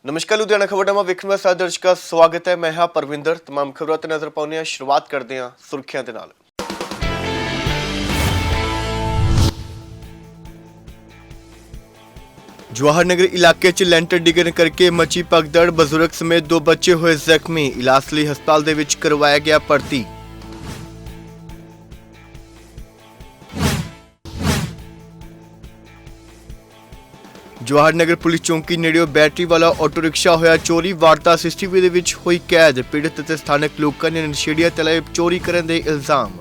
नमस्कार लुधियाना खबरनामा ਵੇਖਣ ਵਾਲੇ ਸਾਰੇ ਦਰਸ਼ਕਾਂ स्वागत है। मैं हाँ परविंदर। तमाम खबरों ते नज़र पाउने आ। शुरुआत करते हैं सुर्खियां दे नाल। जवाहर नगर इलाके च लैंटर डिगन करके मची भगदड़, बजुर्ग समेत 2 बच्चे हुए जख्मी। इलाज लई हस्पताल दे विच करवाया गया भर्ती। जवाहर नगर पुलिस चौकी नेड़ियों बैटरी वाला ऑटो रिक्शा होया चोरी। वारदात सीसीटीवी दे विच होई कैद। पीड़ित ते स्थानक लोकां ने नशेड़ियां ते लाए चोरी करन दे इल्जाम।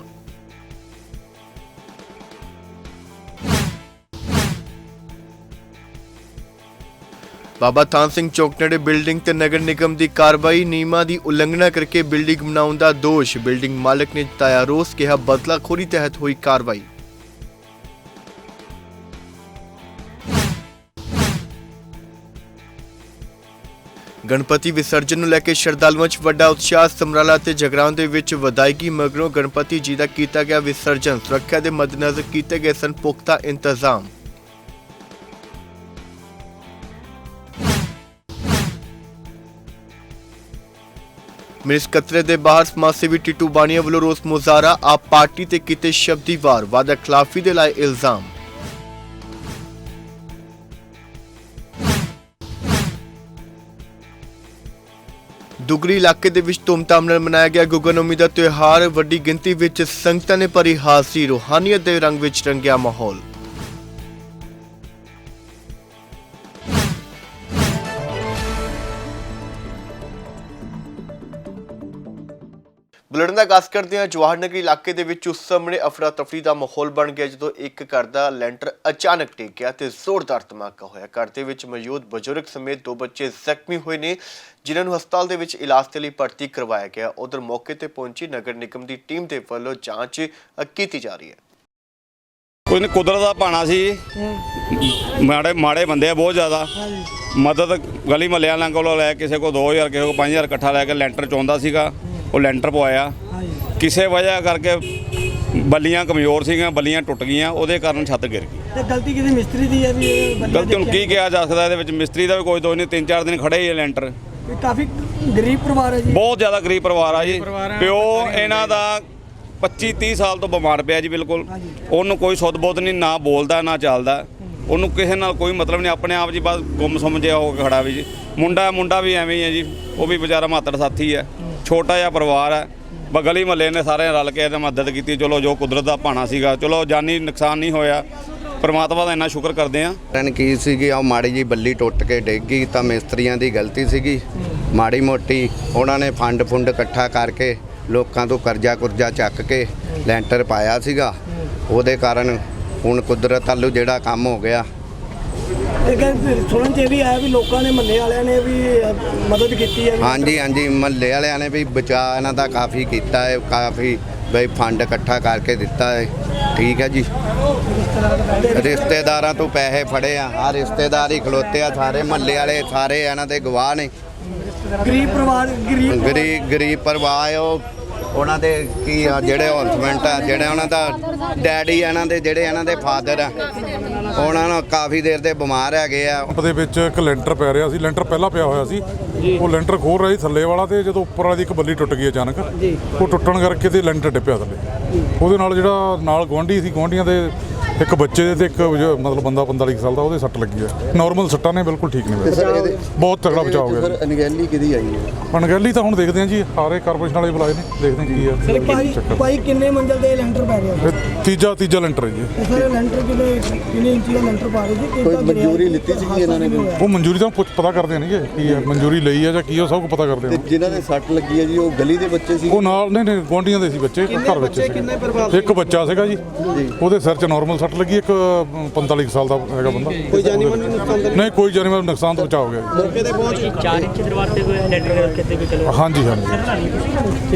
बाबा थान सिंह चौक नेड़े बिल्डिंग ते नगर निगम दी कार्रवाई। नियमां दी उल्लंघना करके बिल्डिंग बनाउण दा दोष। बिल्डिंग मालक ने जताया रोस, कहा बदलाखोरी तहत हुई कार्रवाई। गणपति विसर्जन ਨੂੰ ਲੈ ਕੇ ਸ਼ਰਧਾਲੂਆਂ 'ਚ ਵੱਡਾ ਉਤਸ਼ਾਹ। ਸਮਰਾਲਾ ਤੇ ਜਗਰਾਉਂ ਦੇ ਵਿੱਚ ਵਿਦਾਇਗੀ ਮਗਰੋਂ ਗਣਪਤੀ ਜੀ ਦਾ ਕੀਤਾ ਗਿਆ ਵਿਸਰਜਨ। ਸੁਰੱਖਿਆ ਦੇ ਮੱਦੇਨਜ਼ਰ ਕੀਤੇ ਗਏ ਸਨ ਪੁਖਤਾ ਇੰਤਜ਼ਾਮ। ਮਿਸ ਕਤਰੇ ਦੇ ਬਾਹਰ ਸਮਾਜ ਸੇਵੀ ਟਿੱਟੂ ਬਾਣੀਆ ਵੱਲੋਂ ਰੋਸ ਮੁਜ਼ਾਹਰਾ। ਆਪ ਪਾਰਟੀ ਤੇ ਕੀਤੇ ਸ਼ਬਦੀ ਵਾਰ, ਵਾਅਦਾ ਖਿਲਾਫੀ ਦੇ ਲਾਏ ਇਲਜ਼ਾਮ। दुगरी इलाके दे विच धूमधाम नाल मनाया गया गुगनौमी दा त्योहार। वड्डी गिनती विच संगतां ने भरी हाज़री। रूहानियत दे रंग विच रंगिया माहौल। बुलेटिन दा आगाज़ करते हैं। जवाहर नगर इलाके दे विच उस समय अफरा तफरी का माहौल बन गया जो एक घर का लैंटर अचानक डिग गया तो जोरदार धमाका होया। घर दे विच मौजूद बजुर्ग समेत 2 बच्चे जख्मी हुए ने, जिन्होंने हस्पताल दे विच इलाज के लिए भर्ती करवाया गया। उधर मौके पर पहुंची नगर निगम की टीम के वालों जांच की जा रही है। कोई कुदरत का भाना सी, माड़े बंदे बहुत ज़्यादा मदद गली महल्ले को लै किसी को 2000 किसी को 5000 इकट्ठा लैके लैंटर चाहता सीगा। वो लैंटर पवाया किसी वजह करके बल्लियां कमज़ोर सी, बल्लियां टुट गई, वो कारण छत गिर गई। गलती किसी मिस्त्री दी है भी गलती हूँ की कहा जा सकता है। मिस्त्री का भी कोई दोष नहीं, 3-4 दिन खड़े ही लैंटर। काफ़ी गरीब परिवार है जी, बहुत ज़्यादा गरीब परिवार है जी। प्यो इन्हां दा 25-30 साल तो बीमार पिया जी। बिल्कुल उन्होंने कोई सुध बुध नहीं, ना बोलता ना चलता। उन्होंने किसी नाल कोई मतलब नहीं, अपने आप जी बस गुम सुम जिहा होकर खड़ा भी जी। मुंडा भी एवं ही है जी, वो भी बेचारा मातड़ साथी है। छोटा जिहा परिवार है, गली महल्ले ने सारे रल के मदद की। चलो जो कुदरत का भाना सीगा, चलो जानी नुकसान नहीं होया, परमात्मा का इन्ना शुक्र करते हैं। कारण की सीगी आ माड़ी जी बल्ली टुट के डिग गई तो मिस्त्रियों की गलती सीगी माड़ी मोटी। उन्होंने फंड इकट्ठा करके लोगों तो करजा कुरजा चक के लैंटर पाया सीगा। उहदे कारण हुण कुदरत वालों जिहड़ा काम हो गया। सुनन च भी आया भी लोगों ने महल्ले वालियां ने भी मदद की है। हाँ जी महल्ले वालियां ने भी बचाव इन्हां दा काफ़ी किया है, काफ़ी बई फंड इकट्ठा करके दिता है। ठीक है जी। रिश्तेदारां तो पैसे फड़े आ रिश्तेदार ही खलोते आ, सारे महल्ले वाले सारे इन्हां दे गवाह ने। गरीब परिवार ਉਹਨਾਂ ਦੇ ਕੀ ਆ ਜਿਹੜੇ ਹਸਬੈਂਡ ਆ, ਜਿਹੜੇ ਉਹਨਾਂ ਦਾ ਡੈਡੀ ਇਹਨਾਂ ਦੇ, ਜਿਹੜੇ ਇਹਨਾਂ ਦੇ ਫਾਦਰ ਆ, ਉਹਨਾਂ ਨੂੰ ਕਾਫੀ ਦੇਰ ਦੇ ਬਿਮਾਰ ਹੈਗੇ ਆ। ਉਹਦੇ ਵਿੱਚ ਇੱਕ ਲੈਂਟਰ ਪੈ ਰਿਹਾ ਸੀ, ਲੈਂਟਰ ਪਹਿਲਾਂ ਪਿਆ ਹੋਇਆ ਸੀ। ਉਹ ਲੈਂਟਰ ਖੋਲ ਰਿਹਾ ਸੀ ਥੱਲੇ ਵਾਲਾ, ਤੇ ਜਦੋਂ ਉੱਪਰ ਵਾਲੀ ਇੱਕ ਬੱਲੀ ਟੁੱਟ ਗਈ ਅਚਾਨਕ। ਉਹ ਟੁੱਟਣ ਕਰਕੇ ਤੇ ਲੈਂਟਰ ਡਿੱਪਿਆ ਥੱਲੇ। ਉਹਦੇ ਨਾਲ ਜਿਹੜਾ ਨਾਲ ਗੁਆਂਢੀ ਸੀ, ਗੁਆਂਢੀਆਂ ਦੇ ਇੱਕ ਬੱਚੇ ਦੇ ਤੇ ਇੱਕ ਮਤਲਬ ਬੰਦਾ 45 ਸਾਲ ਦਾ, ਉਹਦੇ ਸੱਟ ਲੱਗੀ ਹੈ। ਨਾਰਮਲ ਸੱਟਾਂ ਨੇ, ਬਿਲਕੁਲ ਠੀਕ ਨੇ, ਬਹੁਤ ਤਗੜਾ ਬਚਾਅ ਹੋ ਗਿਆ। ਅਣਗਹਿਲੀ ਕਿਹਦੀ ਆਈ ਹੈ? ਅਣਗਹਿਲੀ ਤਾਂ ਹੁਣ ਦੇਖਦੇ ਹਾਂ ਜੀ, ਸਾਰੇ ਕਾਰਪੋਰੇਸ਼ਨ ਵਾਲੇ ਬੁਲਾਏ ਨੇ, ਦੇਖਦੇ ਹਾਂ ਕੀ ਆ। ਭਾਈ ਕਿੰਨੇ ਮੰਜ਼ਲ ਦੇ ਲੈਂਟਰ ਪੈ ਰਿਹਾ? ਤੀਜਾ ਲੈਂਟਰ ਹੈ ਜੀ। ਸਰ ਲੈਂਟਰ ਕਿੰਨੇ ਇੰਚੀ ਦਾ ਲੈਂਟਰ ਪਾ ਰਹੇ ਜੀ? ਕੋਈ ਮਨਜ਼ੂਰੀ ਲਿੱਤੀ ਸੀ ਇਹਨਾਂ ਨੇ? ਉਹ ਮਨਜ਼ੂਰੀ ਤਾਂ ਪਤਾ ਕਰਦੇ ਨੇ ਕੀ ਹੈ, ਮਨਜ਼ੂਰੀ ਲਈ ਹੈ ਜਾਂ ਕੀ, ਉਹ ਸਭ ਕੁਝ ਪਤਾ ਕਰਦੇ ਨੇ। ਜਿਨ੍ਹਾਂ ਦੇ ਸੱਟ ਲੱਗੀ ਹੈ ਜੀ, ਉਹ ਗਲੀ ਦੇ ਬੱਚੇ ਸੀ? ਉਹ ਨਾਲ ਨਹੀਂ ਗੁਆਂਢੀਆਂ ਦੇ ਸੀ ਬੱਚੇ, ਘਰ ਵਿੱਚ ਸੀ। ਇੱਕ ਬੱਚਾ ਸੀਗਾ ਜੀ, ਉਹਦੇ ਸਿਰ 'ਚ ਨਾਰਮਲ ਸੱਟ ਲੱਗੀ। ਇੱਕ 45 ਸਾਲ ਦਾ ਹੈਗਾ ਬੰਦਾ। ਕੋਈ ਜਾਨੀ ਮਾਲੀ ਨੁਕਸਾਨ ਨਹੀਂ, ਕੋਈ ਜਾਨੀ ਮਾਲੀ ਨੁਕਸਾਨ ਤੋਂ ਬਚਾਅ ਹੋ ਗਿਆ। ਮੌਕੇ ਤੇ ਪਹੁੰਚ 4 ਇੰਚ ਦਰਵਾਜ਼ੇ ਤੇ ਕੋਈ ਲੈਂਟਰ ਕਿਤੇ ਵੀ ਚਲੋ। ਹਾਂਜੀ।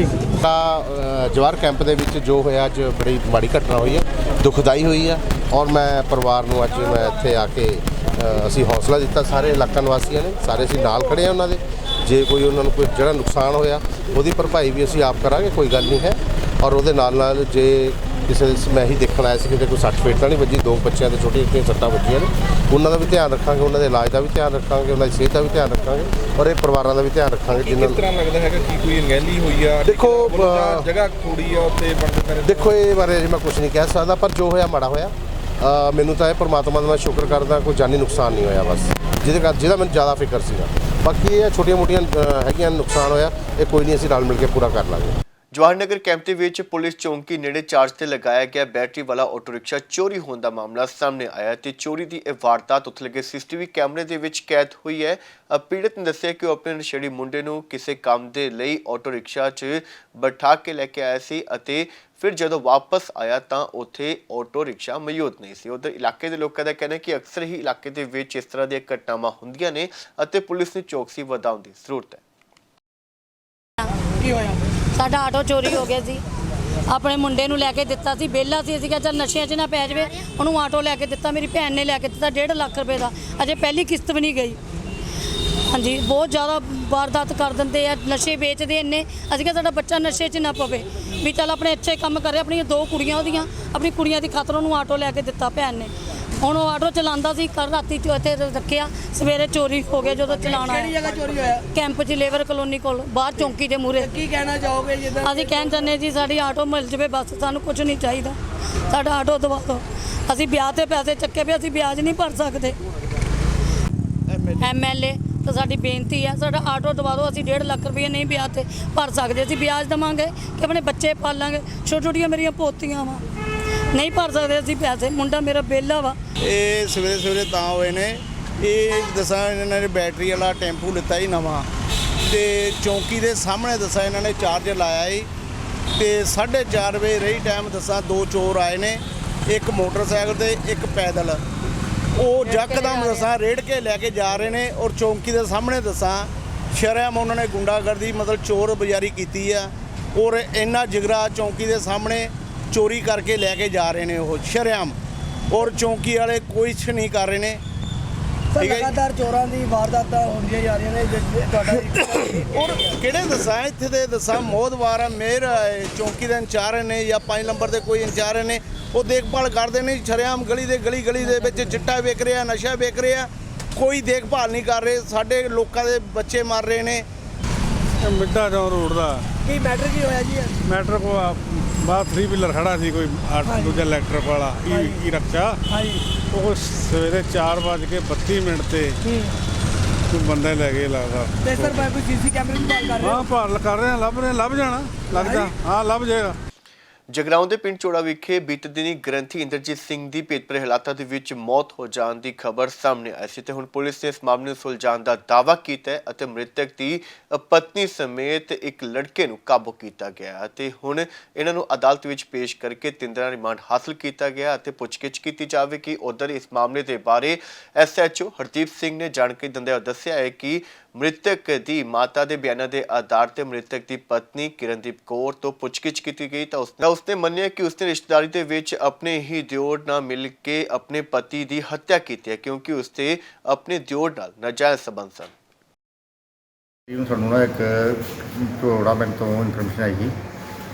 ਜਵਾਹਰ ਕੈਂਪ ਦੇ ਵਿੱਚ ਜੋ ਹੋਇਆ ਅੱਜ ਬੜੀ ਮਾੜੀ ਘਟਨਾ ਹੋਈ ਹੈ, ਦੁਖਦਾਈ ਹੋਈ ਹੈ। ਔਰ ਮੈਂ ਪਰਿਵਾਰ ਨੂੰ ਅੱਜ ਮੈਂ ਇੱਥੇ ਆ ਕੇ ਅਸੀਂ ਹੌਸਲਾ ਦਿੱਤਾ। ਸਾਰੇ ਇਲਾਕਾ ਨਿਵਾਸੀਆਂ ਨੇ, ਸਾਰੇ ਅਸੀਂ ਨਾਲ ਖੜੇ ਹਾਂ ਉਹਨਾਂ ਦੇ। ਜੇ ਕੋਈ ਉਹਨਾਂ ਨੂੰ ਕੋਈ ਜਿਹੜਾ ਨੁਕਸਾਨ ਹੋਇਆ ਉਹਦੀ ਭਰਪਾਈ ਵੀ ਅਸੀਂ ਆਪ ਕਰਾਂਗੇ, ਕੋਈ ਗੱਲ ਨਹੀਂ ਹੈ। ਔਰ ਉਹਦੇ ਨਾਲ ਜੇ ਕਿਸੇ ਮੈਂ ਹੀ ਦੇਖਣ ਆਇਆ ਸੀ ਕਿ ਕੋਈ ਸੱਟ ਫੇਟ ਤਾਂ ਨਹੀਂ ਵੱਜੀ। 2 ਬੱਚਿਆਂ ਦੇ ਛੋਟੀਆਂ ਸੱਟਾਂ ਵੱਜੀਆਂ ਨੇ, ਉਹਨਾਂ ਦਾ ਵੀ ਧਿਆਨ ਰੱਖਾਂਗੇ, ਉਹਨਾਂ ਦੇ ਇਲਾਜ ਦਾ ਵੀ ਧਿਆਨ ਰੱਖਾਂਗੇ, ਉਹਨਾਂ ਦੀ ਸਿਹਤ ਦਾ ਵੀ ਧਿਆਨ ਰੱਖਾਂਗੇ ਔਰ ਇਹ ਪਰਿਵਾਰਾਂ ਦਾ ਵੀ ਧਿਆਨ ਰੱਖਾਂਗੇ। ਕਿਸ ਤਰ੍ਹਾਂ ਲੱਗਦਾ ਹੈਗਾ ਕਿ ਕੋਈ ਅਣਗਹਿਲੀ ਹੋਈ ਆ? ਦੇਖੋ ਜਗ੍ਹਾ ਥੋੜੀ ਆ ਉੱਥੇ ਬੰਦੇ ਦੇਖੋ ਇਹ ਬਾਰੇ ਮੈਂ ਕੁਝ ਨਹੀਂ ਕਹਿ ਸਕਦਾ, ਪਰ ਜੋ ਹੋਇਆ ਮਾੜਾ ਹੋਇਆ। ਮੈਨੂੰ ਤਾਂ ਇਹ ਪਰਮਾਤਮਾ ਦਾ ਮੈਂ ਸ਼ੁਕਰ ਕਰਦਾ ਕੋਈ ਜਾਨੀ ਨੁਕਸਾਨ ਨਹੀਂ ਹੋਇਆ, ਬਸ ਜਿਹਦਾ ਮੈਨੂੰ ਜ਼ਿਆਦਾ ਫਿਕਰ ਸੀਗਾ। ਬਾਕੀ ਇਹ ਛੋਟੀਆਂ ਮੋਟੀਆਂ ਹੈਗੀਆਂ ਨੁਕਸਾਨ ਹੋਇਆ, ਇਹ ਕੋਈ ਨਹੀਂ, ਅਸੀਂ ਰਲ ਮਿਲ ਕੇ ਪੂਰਾ ਕਰ ਲਾਂਗੇ। ਜਵਾਹਰ ਨਗਰ ਕੈਂਪ ਦੇ ਵਿੱਚ ਪੁਲਿਸ ਚੌਂਕੀ ਨੇੜੇ ਚਾਰਜ ਤੇ ਲਗਾਇਆ ਗਿਆ ਬੈਟਰੀ ਵਾਲਾ ਆਟੋ ਰਿਕਸ਼ਾ ਚੋਰੀ ਹੋਣ ਦਾ ਮਾਮਲਾ ਸਾਹਮਣੇ ਆਇਆ ਤੇ ਚੋਰੀ ਦੀ ਇਹ ਵਾਰਦਾਤ ਉੱਥੇ ਲੱਗੇ ਸੀਸੀਟੀਵੀ ਕੈਮਰੇ ਦੇ ਵਿੱਚ ਕੈਦ ਹੋਈ ਹੈ। ਪੀੜਤ ਨੇ ਦੱਸਿਆ ਕਿ ਉਹ ਆਪਣੇ ਨਸ਼ੇੜੀ ਮੁੰਡੇ ਨੂੰ ਕਿਸੇ ਕੰਮ ਦੇ ਲਈ ਆਟੋ ਰਿਕਸ਼ਾ 'ਚ ਬਿਠਾ ਕੇ ਲੈ ਕੇ ਆਇਆ ਸੀ ਅਤੇ ਫਿਰ ਜਦੋਂ ਵਾਪਸ ਆਇਆ ਤਾਂ ਉੱਥੇ ਆਟੋ ਰਿਕਸ਼ਾ ਮੌਜੂਦ ਨਹੀਂ ਸੀ। ਉਧਰ ਇਲਾਕੇ ਦੇ ਲੋਕਾਂ ਦਾ ਕਹਿਣਾ ਹੈ ਕਿ ਅਕਸਰ ਹੀ ਇਲਾਕੇ ਦੇ ਵਿੱਚ ਇਸ ਤਰ੍ਹਾਂ ਦੀਆਂ ਘਟਨਾਵਾਂ ਹੁੰਦੀਆਂ ਨੇ ਅਤੇ ਪੁਲਿਸ ਨੂੰ ਚੌਕਸੀ ਵਧਾਉਣ ਦੀ ਜ਼ਰੂਰਤ ਹੈ। ਕੀ ਹੋਇਆ? ਸਾਡਾ ਆਟੋ ਚੋਰੀ ਹੋ ਗਿਆ ਸੀ। ਆਪਣੇ ਮੁੰਡੇ ਨੂੰ ਲੈ ਕੇ ਦਿੱਤਾ ਸੀ, ਵਿਹਲਾ ਸੀ, ਅਸੀਂ ਕਿਹਾ ਚੱਲ ਨਸ਼ਿਆਂ 'ਚ ਨਾ ਪੈ ਜਾਵੇ, ਉਹਨੂੰ ਆਟੋ ਲੈ ਕੇ ਦਿੱਤਾ। ਮੇਰੀ ਭੈਣ ਨੇ ਲੈ ਕੇ ਦਿੱਤਾ 1.5 ਲੱਖ ਰੁਪਏ ਦਾ, ਅਜੇ ਪਹਿਲੀ ਕਿਸ਼ਤ ਵੀ ਨਹੀਂ ਗਈ। ਹਾਂਜੀ, ਬਹੁਤ ਜ਼ਿਆਦਾ ਵਾਰਦਾਤ ਕਰ ਦਿੰਦੇ ਆ, ਨਸ਼ੇ ਵੇਚਦੇ ਇੰਨੇ। ਅਸੀਂ ਕਿਹਾ ਸਾਡਾ ਬੱਚਾ ਨਸ਼ੇ 'ਚ ਨਾ ਪਵੇ, ਵੀ ਚੱਲ ਆਪਣੇ ਅੱਛੇ ਕੰਮ ਕਰੇ। ਆਪਣੀਆਂ 2 ਕੁੜੀਆਂ ਉਹਦੀਆਂ, ਆਪਣੀ ਕੁੜੀਆਂ ਦੀ ਖਾਤਰ ਉਹਨੂੰ ਆਟੋ ਲੈ ਕੇ ਦਿੱਤਾ ਭੈਣ ਨੇ। ਹੁਣ ਉਹ ਆਟੋ ਚਲਾਉਂਦਾ ਸੀ, ਕੱਲ੍ਹ ਰਾਤੀ ਇੱਥੇ ਰੱਖਿਆ, ਸਵੇਰੇ ਚੋਰੀ ਹੋ ਗਿਆ। ਜਦੋਂ ਚਲਾਉਣਾ ਕਿਹੜੀ ਜਗ੍ਹਾ ਚੋਰੀ ਹੋਇਆ? ਕੈਂਪ 'ਚ ਲੇਬਰ ਕਲੋਨੀ ਕੋਲ ਬਾਹਰ ਚੌਂਕੀ ਦੇ ਮੂਹਰੇ। ਕੀ ਕਹਿਣਾ ਚਾਹੋਗੇ ਜਿੱਦਾਂ ਅਸੀਂ ਕਹਿਣ ਚਾਹੁੰਦੇ ਜੀ ਸਾਡੀ ਆਟੋ ਮਿਲ ਜਾਵੇ, ਬਸ ਸਾਨੂੰ ਕੁਝ ਨਹੀਂ ਚਾਹੀਦਾ, ਸਾਡਾ ਆਟੋ ਦਵਾ ਦਿਓ। ਅਸੀਂ ਵਿਆਹ ਤੇ ਪੈਸੇ ਚੱਕੇ ਵੀ, ਅਸੀਂ ਵਿਆਜ ਨਹੀਂ ਭਰ ਸਕਦੇ। ਐਮਐਲਏ ਤਾਂ ਸਾਡੀ ਬੇਨਤੀ ਹੈ, ਸਾਡਾ ਆਟੋ ਦਵਾ ਦਿਓ। ਅਸੀਂ 1.5 ਲੱਖ ਰੁਪਏ ਨਹੀਂ ਵਿਆਹ ਤੇ ਭਰ ਸਕਦੇ, ਅਸੀਂ ਵਿਆਜ ਦੇਵਾਂਗੇ ਕਿ ਆਪਣੇ ਬੱਚੇ ਪਾਲਾਂਗੇ। ਛੋਟੀਆਂ ਮੇਰੀਆਂ ਪੋਤੀਆਂ ਵਾ, ਨਹੀਂ ਭਰ ਸਕਦੇ ਅਸੀਂ ਪੈਸੇ। ਮੁੰਡਾ ਮੇਰਾ ਵਿਹਲਾ ਵਾ। ਇਹ ਸਵੇਰੇ ਤਾਂ ਹੋਏ ਨੇ। ਇਹ ਦੱਸਾਂ ਇਹਨਾਂ ਨੇ ਬੈਟਰੀ ਵਾਲਾ ਟੈਂਪੂ ਲਿੱਤਾ ਜੀ ਨਵਾਂ, ਤੇ ਚੌਂਕੀ ਦੇ ਸਾਹਮਣੇ ਦੱਸਾਂ ਇਹਨਾਂ ਨੇ ਚਾਰਜਰ ਲਾਇਆ ਜੀ, ਤੇ 4:30 ਵਜੇ ਰਹੀ ਟਾਈਮ ਦੱਸਾਂ 2 ਚੋਰ ਆਏ ਨੇ, ਇੱਕ ਮੋਟਰਸਾਈਕਲ ਤੇ ਇੱਕ ਪੈਦਲ। ਉਹ ਯਕਦਮ ਦੱਸਾਂ ਰੇੜ ਕੇ ਲੈ ਕੇ ਜਾ ਰਹੇ ਨੇ ਔਰ ਚੌਂਕੀ ਦੇ ਸਾਹਮਣੇ ਦੱਸਾਂ ਸ਼ਰੇਆਮ ਉਹਨਾਂ ਨੇ ਗੁੰਡਾਗਰਦੀ ਮਤਲਬ ਚੋਰ ਬਜ਼ਾਰੀ ਕੀਤੀ ਆ ਔਰ ਇੰਨਾ ਜਿਗਰਾ ਚੌਂਕੀ ਦੇ ਸਾਹਮਣੇ ਚੋਰੀ ਕਰਕੇ ਲੈ ਕੇ ਜਾ ਰਹੇ ਨੇ ਉਹ ਸ਼ਰੇਆਮ, ਔਰ ਚੌਂਕੀ ਵਾਲੇ ਕੁਛ ਨਹੀਂ ਕਰ ਰਹੇ ਨੇ। ਠੀਕ ਹੈ, ਲਗਾਤਾਰ ਚੋਰਾਂ ਦੀ ਵਾਰਦਾਤਾਂ ਹੁੰਦੀਆਂ ਜਾ ਰਹੀਆਂ ਨੇ, ਤੁਹਾਡਾ ਔਰ ਕਿਹੜੇ ਦੱਸਾਂ ਇੱਥੇ ਦੇ ਦੱਸਾਂ ਮੋਦਵਾਰ ਆ, ਮੇਰ ਚੌਂਕੀ ਦੇ ਇੰਚਾਰਜ ਨੇ ਜਾਂ 5 ਨੰਬਰ ਦੇ ਕੋਈ ਇੰਚਾਰਜ ਨੇ, ਉਹ ਦੇਖਭਾਲ ਕਰਦੇ ਨੇ। ਸ਼ਰੇਆਮ ਗਲੀ ਦੇ ਵਿੱਚ ਚਿੱਟਾ ਵੇਚ ਰਿਹਾ, ਨਸ਼ਾ ਵੇਚ ਰਿਹਾ, ਕੋਈ ਦੇਖਭਾਲ ਨਹੀਂ ਕਰ ਰਹੇ। ਸਾਡੇ ਲੋਕਾਂ ਦੇ ਬੱਚੇ ਮਰ ਰਹੇ ਨੇ। ਮਿੱਡਾ ਚੌਂ ਰੋਡ ਦਾ ਕੀ ਮੈਟਰ ਕੀ ਹੋਇਆ ਜੀ? ਮੈਟਰ ਕੋ ਬਾਹਰ 3 ਵੀਲਰ ਖੜਾ ਸੀ, ਕੋਈ ਦੂਜਾ ਇਲੈਕਟ੍ਰਿਕ ਵਾਲਾ ਈ ਰਿਕਸ਼ਾ। ਹਾਂਜੀ, ਉਹ ਸਵੇਰੇ 4:32 ਤੇ ਕੋਈ ਬੰਦੇ ਲੈ ਗਏ ਲੱਗਦਾ। ਤੇ ਸਰ ਮੈਂ ਕੋਈ ਸੀਸੀ ਕੈਮਰੇ ਦੀ ਗੱਲ ਕਰ ਰਿਹਾ। ਹਾਂ, ਭਾਲ ਕਰ ਰਹੇ ਆ, ਲੱਭ ਰਹੇ, ਲੱਭ ਜਾਣਾ ਲੱਗਦਾ। ਹਾਂ, ਲੱਭ ਜਾਏਗਾ। ਜਗਰਾਉਂ ਦੇ ਪਿੰਡ ਚੋੜਾ ਵਿਖੇ ਬੀਤੇ ਦਿਨੀ ਗ੍ਰੰਥੀ ਇੰਦਰਜੀਤ ਸਿੰਘ ਦੀ ਭੇਤਭਰੇ ਹਾਲਾਤਾਂ ਦੇ ਵਿੱਚ ਮੌਤ ਹੋ ਜਾਣ ਦੀ ਖਬਰ ਸਾਹਮਣੇ ਆਈ ਸੀ ਤੇ ਹੁਣ ਪੁਲਿਸ ਨੇ ਇਸ ਮਾਮਲੇ ਨੂੰ ਸੁਲਝਾਉਣ ਦਾ ਦਾਅਵਾ ਕੀਤਾ ਹੈ ਅਤੇ ਮ੍ਰਿਤਕ ਦੀ ਪਤਨੀ ਸਮੇਤ ਇੱਕ ਲੜਕੇ ਨੂੰ ਕਾਬੂ ਕੀਤਾ ਗਿਆ ਅਤੇ ਹੁਣ ਇਹਨਾਂ ਨੂੰ ਅਦਾਲਤ ਵਿੱਚ ਪੇਸ਼ ਕਰਕੇ 3 ਦਿਨਾਂ ਰਿਮਾਂਡ ਹਾਸਲ ਕੀਤਾ ਗਿਆ ਅਤੇ ਪੁੱਛਗਿੱਛ ਕੀਤੀ ਜਾਵੇਗੀ। ਉਧਰ ਇਸ ਮਾਮਲੇ ਦੇ ਬਾਰੇ SHO ਹਰਦੀਪ ਸਿੰਘ ਨੇ ਜਾਣਕਾਰੀ ਦਿੰਦਿਆਂ ਦੱਸਿਆ ਹੈ ਕਿ ਮ੍ਰਿਤਕ ਦੀ ਮਾਤਾ ਦੇ ਬਿਆਨਾਂ ਦੇ ਆਧਾਰ ਤੇ ਮ੍ਰਿਤਕ ਦੀ ਪਤਨੀ ਕਿਰਨਦੀਪ ਕੌਰ ਤੋਂ ਪੁੱਛਗਿੱਛ ਕੀਤੀ ਗਈ ਤਾਂ ਉਸਨੇ ਮੰਨਿਆ ਕਿ ਉਸਨੇ ਰਿਸ਼ਤੇਦਾਰੀ ਦੇ ਵਿੱਚ ਆਪਣੇ ਹੀ ਦਿਓਰ ਨਾਲ ਮਿਲ ਕੇ ਆਪਣੇ ਪਤੀ ਦੀ ਹੱਤਿਆ ਕੀਤੀ ਹੈ ਕਿਉਂਕਿ ਉਸਦੇ ਆਪਣੇ ਦਿਓਰ ਨਾਲ ਨਾਜਾਇਜ਼ ਸਬੰਧ ਸਨ। ਸਾਨੂੰ ਨਾ ਇੱਕ ਝੋੜਾ ਪਿੰਡ ਤੋਂ ਇਨਫੋਰਮੇਸ਼ਨ ਆਈ ਸੀ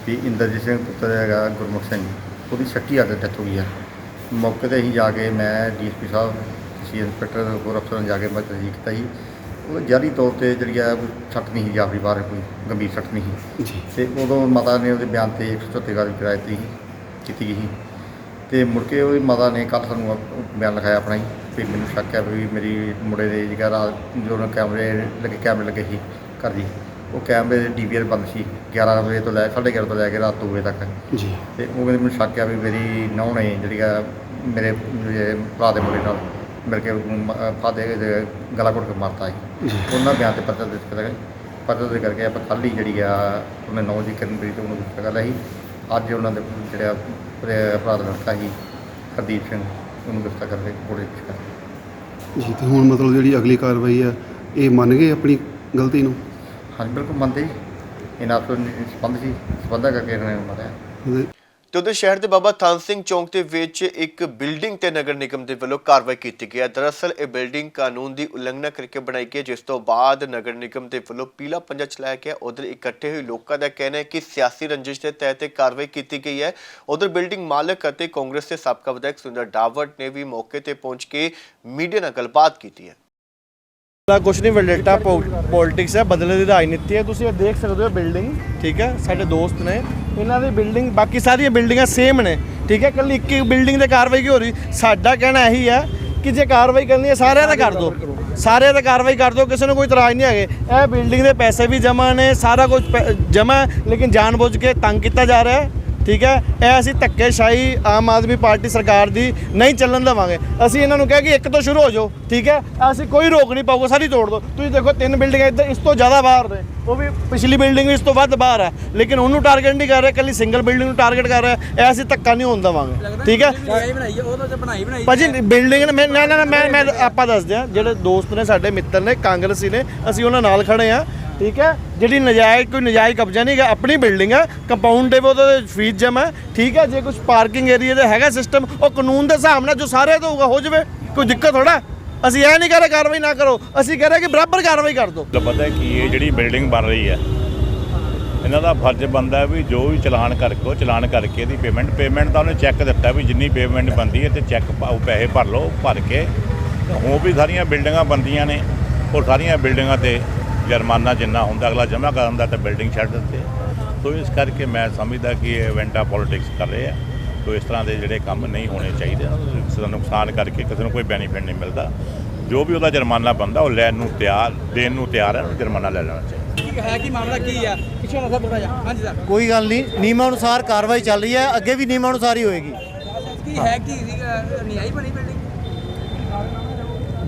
ਵੀ ਇੰਦਰਜੀਤ ਸਿੰਘ ਪੁੱਤਰ ਹੈਗਾ ਗੁਰਮੁਖ ਸਿੰਘ, ਉਹਦੀ ਸ਼ੱਕੀ ਹਾਲਤ ਡੈਥ ਹੋ ਗਈ ਹੈ। ਮੌਕੇ 'ਤੇ ਅਸੀਂ ਜਾ ਕੇ ਮੈਂ DSP ਸਾਹਿਬ ਸੀ ਇੰਸਪੈਕਟਰ ਹੋਰ ਅਫਸਰਾਂ ਜਾ ਕੇ ਮੈਂ ਤਸਦੀਕ ਕੀਤਾ ਸੀ। ਉਹ ਜਾਰੀ ਤੌਰ ਤੇ ਜਿਹੜੀ ਆ ਸੱਟ ਨਹੀਂ ਸੀ, ਜਾਫਰੀ ਬਾਹਰ ਕੋਈ ਗੰਭੀਰ ਸੱਟ ਨਹੀਂ ਸੀ ਅਤੇ ਉਦੋਂ ਮਾਤਾ ਨੇ ਉਹਦੇ ਬਿਆਨ 'ਤੇ 174 ਕਾਰਵਾਈ ਕਰਾ ਦਿੱਤੀ ਕੀਤੀ ਗਈ ਸੀ ਅਤੇ ਮੁੜ ਕੇ ਉਹਦੀ ਮਾਤਾ ਨੇ ਕੱਲ੍ਹ ਸਾਨੂੰ ਬਿਆਨ ਲਿਖਾਇਆ ਆਪਣਾ ਹੀ ਵੀ ਮੈਨੂੰ ਸ਼ੱਕ ਹੈ ਵੀ ਮੇਰੀ ਮੁੰਡੇ ਦੇ ਜਿਹੜਾ ਰਾਤ ਜਦੋਂ ਕੈਮਰੇ ਲੱਗੇ ਸੀ ਘਰ ਦੀ, ਉਹ ਕੈਮਰੇ ਦੇ DVR ਬੰਦ ਸੀ 11 ਵਜੇ ਤੋਂ ਲੈ 11:30 ਤੋਂ ਲੈ ਕੇ ਰਾਤ 2 ਵਜੇ ਤੱਕ ਜੀ। ਅਤੇ ਉਹ ਕਹਿੰਦੇ ਮੈਨੂੰ ਸ਼ੱਕ ਹੈ ਵੀ ਮੇਰੀ ਨੂੰਹ ਨੇ ਜਿਹੜੀ ਆ ਮੇਰੇ ਭਰਾ ਦੇ ਮੁੰਡੇ ਨਾਲ ਮਿਲ ਕੇ ਫਾਦੇ ਗਲਾ ਘੁੱਟ ਕੇ ਮਾਰਤਾ ਸੀ। ਉਹਨਾਂ ਬਿਆਨ 'ਤੇ ਪਰਚਾ ਦੇ ਕਰਕੇ ਆਪਾਂ ਕੱਲ੍ਹ ਹੀ ਜਿਹੜੀ ਆ ਉਹਨੇ 9 ਦੀ ਕਿਰਨਪ੍ਰੀਤ ਉਹਨੂੰ ਗੱਲ ਸੀ। ਅੱਜ ਉਹਨਾਂ ਦੇ ਜਿਹੜਾ ਭਰਾ ਦਾ ਲੜਕਾ ਸੀ ਹਰਦੀਪ ਸਿੰਘ, ਉਹਨੂੰ ਗ੍ਰਿਫਤਾਰ ਕਰਕੇ ਕੋਰਟ ਵਿੱਚ ਪੇਸ਼ ਕਰ ਜੀ। ਤੇ ਹੁਣ ਮਤਲਬ ਜਿਹੜੀ ਅਗਲੀ ਕਾਰਵਾਈ ਆ, ਇਹ ਮੰਨ ਗਏ ਆਪਣੀ ਗਲਤੀ ਨੂੰ? ਹਾਂਜੀ, ਬਿਲਕੁਲ ਮੰਨਦੇ ਜੀ। ਇਹਨਾਂ ਤੋਂ ਸੰਬੰਧ ਕਰਕੇ ਇਹਨਾਂ ਨੇ ਮਾਰਿਆ। ਤੇ ਉਧਰ ਸ਼ਹਿਰ ਦੇ ਬਾਬਾ ਥਾਨ ਸਿੰਘ ਚੌਂਕ ਦੇ ਵਿੱਚ ਇੱਕ ਬਿਲਡਿੰਗ ਤੇ ਨਗਰ ਨਿਗਮ ਦੇ ਵੱਲੋਂ ਕਾਰਵਾਈ ਕੀਤੀ ਗਈ ਹੈ। ਦਰਅਸਲ ਇਹ ਬਿਲਡਿੰਗ ਕਾਨੂੰਨ ਦੀ ਉਲੰਘਣਾ ਕਰਕੇ ਬਣਾਈ ਗਈ, ਜਿਸ ਤੋਂ ਬਾਅਦ ਨਗਰ ਨਿਗਮ ਦੇ ਵੱਲੋਂ ਪੀਲਾ ਪੰਜਾ ਚਲਾਇਆ ਗਿਆ। ਉਧਰ ਇਕੱਠੇ ਹੋਏ ਲੋਕਾਂ ਦਾ ਕਹਿਣਾ ਹੈ ਕਿ ਸਿਆਸੀ ਰੰਜਿਸ਼ ਦੇ ਤਹਿਤ ਇਹ ਕਾਰਵਾਈ ਕੀਤੀ ਗਈ ਹੈ। ਉਧਰ ਬਿਲਡਿੰਗ ਮਾਲਕ ਅਤੇ ਕਾਂਗਰਸ ਦੇ ਸਾਬਕਾ ਵਿਧਾਇਕ ਸੁਰਿੰਦਰ ਡਾਵਰ ਨੇ ਵੀ ਮੌਕੇ ਤੇ ਪਹੁੰਚ ਕੇ ਮੀਡੀਆ ਨਾਲ ਗੱਲਬਾਤ ਕੀਤੀ ਹੈ। ਕੁਛ ਨਹੀਂ, ਵੈਂਡੇਟਾ ਪੋਲਿਟਿਕਸ ਹੈ, ਬਦਲੇ ਦੀ ਰਾਜਨੀਤੀ ਹੈ। ਤੁਸੀਂ ਇਹ ਦੇਖ ਸਕਦੇ ਹੋ ਬਿਲਡਿੰਗ, ਠੀਕ ਹੈ, ਸਾਡੇ ਦੋਸਤ ਨੇ ਇਹਨਾਂ ਦੀ ਬਿਲਡਿੰਗ, ਬਾਕੀ ਸਾਰੀਆਂ ਬਿਲਡਿੰਗਾਂ ਸੇਮ ਨੇ, ਠੀਕ ਹੈ, ਇਕੱਲੀ ਇੱਕ ਬਿਲਡਿੰਗ ਤੇ ਕਾਰਵਾਈ ਕਿਉਂ ਹੋ ਰਹੀ? ਸਾਡਾ ਕਹਿਣਾ ਇਹੀ ਹੈ ਕਿ ਜੇ ਕਾਰਵਾਈ ਕਰਨੀ ਹੈ ਸਾਰਿਆਂ ਦਾ ਕਰ ਦਿਓ, ਸਾਰਿਆਂ ਦਾ ਕਾਰਵਾਈ ਕਰ ਦਿਓ, ਕਿਸੇ ਨੂੰ ਕੋਈ ਇਤਰਾਜ਼ ਨਹੀਂ ਹੈਗੇ। ਇਹ ਬਿਲਡਿੰਗ ਦੇ ਪੈਸੇ ਵੀ ਜਮ੍ਹਾਂ ਨੇ, ਸਾਰਾ ਕੁਝ ਜਮ੍ਹਾਂ, ਲੇਕਿਨ ਜਾਣਬੁੱਝ ਕੇ ਤੰਗ ਕੀਤਾ ਜਾ ਰਿਹਾ ਹੈ, ਠੀਕ ਹੈ। ਇਹ ਅਸੀਂ ਧੱਕੇਸ਼ਾਹੀ ਆਮ ਆਦਮੀ ਪਾਰਟੀ ਸਰਕਾਰ ਦੀ ਨਹੀਂ ਚੱਲਣ ਦੇਵਾਂਗੇ। ਅਸੀਂ ਇਹਨਾਂ ਨੂੰ ਕਿਹਾ ਕਿ ਇੱਕ ਤੋਂ ਸ਼ੁਰੂ ਹੋ ਜਾਓ, ਠੀਕ ਹੈ, ਅਸੀਂ ਕੋਈ ਰੋਕ ਨਹੀਂ ਪਾਊਗਾ, ਸਾਰੀ ਤੋੜ ਦਿਓ। ਤੁਸੀਂ ਦੇਖੋ 3 ਬਿਲਡਿੰਗਾਂ ਇੱਧਰ ਇਸ ਤੋਂ ਜ਼ਿਆਦਾ ਬਾਹਰ ਨੇ, ਉਹ ਵੀ ਪਿਛਲੀ ਬਿਲਡਿੰਗ ਇਸ ਤੋਂ ਵੱਧ ਬਾਹਰ ਹੈ, ਲੇਕਿਨ ਉਹਨੂੰ ਟਾਰਗੇਟ ਨਹੀਂ ਕਰ ਰਿਹਾ, ਇਕੱਲੀ ਸਿੰਗਲ ਬਿਲਡਿੰਗ ਨੂੰ ਟਾਰਗੇਟ ਕਰ ਰਿਹਾ। ਇਹ ਅਸੀਂ ਧੱਕਾ ਨਹੀਂ ਹੋਣ ਦੇਵਾਂਗੇ, ਠੀਕ ਹੈ ਭਾਜੀ। ਬਿਲਡਿੰਗ ਮੈਂ ਆਪਾਂ ਦੱਸਦੇ ਹਾਂ, ਜਿਹੜੇ ਦੋਸਤ ਨੇ ਸਾਡੇ ਮਿੱਤਰ ਨੇ ਕਾਂਗਰਸੀ ਨੇ, ਅਸੀਂ ਉਹਨਾਂ ਨਾਲ ਖੜੇ ਹਾਂ, ਠੀਕ ਹੈ। ਜਿਹੜੀ ਨਜਾਇਜ਼ ਕੋਈ ਨਜਾਇਜ਼ ਕਬਜ਼ਾ ਨਹੀਂ ਹੈਗਾ, ਆਪਣੀ ਬਿਲਡਿੰਗ ਹੈ, ਕੰਪਾਊਂਡ ਦੇ ਉਹਦੇ ਫੀਸ ਜਮ੍ਹਾਂ, ਠੀਕ ਹੈ। ਜੇ ਕੁਝ ਪਾਰਕਿੰਗ ਏਰੀਆ ਦਾ ਹੈਗਾ ਸਿਸਟਮ, ਉਹ ਕਾਨੂੰਨ ਦੇ ਹਿਸਾਬ ਨਾਲ ਜੋ ਸਾਰੇ ਤੋਂ ਹੋਊਗਾ ਹੋ ਜਾਵੇ, ਕੋਈ ਦਿੱਕਤ ਥੋੜਾ। ਅਸੀਂ ਇਹ ਨਹੀਂ ਕਹਿ ਰਹੇ ਕਾਰਵਾਈ ਨਾ ਕਰੋ, ਅਸੀਂ ਕਹਿ ਰਹੇ ਕਿ ਬਰਾਬਰ ਕਾਰਵਾਈ ਕਰ ਦਿਓ। ਪਤਾ ਕੀ ਇਹ ਜਿਹੜੀ ਬਿਲਡਿੰਗ ਬਣ ਰਹੀ ਹੈ, ਇਹਨਾਂ ਦਾ ਫਰਜ਼ ਬਣਦਾ ਹੈ ਵੀ ਜੋ ਵੀ ਚਲਾਨ ਕਰਕੇ ਉਹ ਚਲਾਨ ਕਰਕੇ ਇਹਦੀ ਪੇਮੈਂਟ ਦਾ ਉਹਨੇ ਚੈੱਕ ਦਿੱਤਾ ਵੀ ਜਿੰਨੀ ਪੇਮੈਂਟ ਬਣਦੀ ਹੈ ਤੇ ਚੈੱਕ ਪੈਸੇ ਭਰ ਲਓ, ਭਰ ਕੇ ਹੋਰ ਵੀ ਸਾਰੀਆਂ ਬਿਲਡਿੰਗਾਂ ਬਣਦੀਆਂ ਨੇ, ਔਰ ਸਾਰੀਆਂ ਬਿਲਡਿੰਗਾਂ ਤੇ ਜੁਰਮਾਨਾ ਜਿੰਨਾ ਹੁੰਦਾ ਅਗਲਾ ਜਮ੍ਹਾਂ ਕਰ ਦਿੰਦਾ ਤੇ ਬਿਲਡਿੰਗ ਛੱਡ ਦਿੰਦੇ। ਸੋ ਇਸ ਕਰਕੇ ਮੈਂ ਸਮਝਦਾ ਕਿ ਇਹ ਇਵੈਂਟਾ ਪੋਲਿਟਿਕਸ ਕਰ ਰਹੇ ਆ। ਸੋ ਇਸ ਤਰ੍ਹਾਂ ਦੇ ਜਿਹੜੇ ਕੰਮ ਨਹੀਂ ਹੋਣੇ ਚਾਹੀਦੇ, ਕਿਸੇ ਦਾ ਨੁਕਸਾਨ ਕਰਕੇ ਕਿਸੇ ਨੂੰ ਕੋਈ ਬੈਨੀਫਿਟ ਨਹੀਂ ਮਿਲਦਾ। ਜੋ ਵੀ ਉਹਦਾ ਜੁਰਮਾਨਾ ਬਣਦਾ ਉਹ ਦੇਣ ਨੂੰ ਤਿਆਰ ਹੈ, ਉਹਨੂੰ ਜੁਰਮਾਨਾ ਲੈ ਲੈਣਾ ਚਾਹੀਦਾ। ਹੈ ਕਿ ਮਾਮਲਾ ਕੀ ਹੈ? ਪਿੱਛੇ ਨਾ ਥੋੜਾ ਜਿਹਾ। ਹਾਂਜੀ ਸਰ। ਕੋਈ ਗੱਲ ਨਹੀਂ, ਨਿਯਮਾਂ ਅਨੁਸਾਰ ਕਾਰਵਾਈ ਚੱਲ ਰਹੀ ਹੈ, ਅੱਗੇ ਵੀ ਨਿਯਮਾਂ ਅਨੁਸਾਰ ਹੀ ਹੋਏਗੀ। ਕੀ ਹੈ ਕਿ ਨਿਆਈ ਬਣੀ ਬਿਲਡਿੰਗ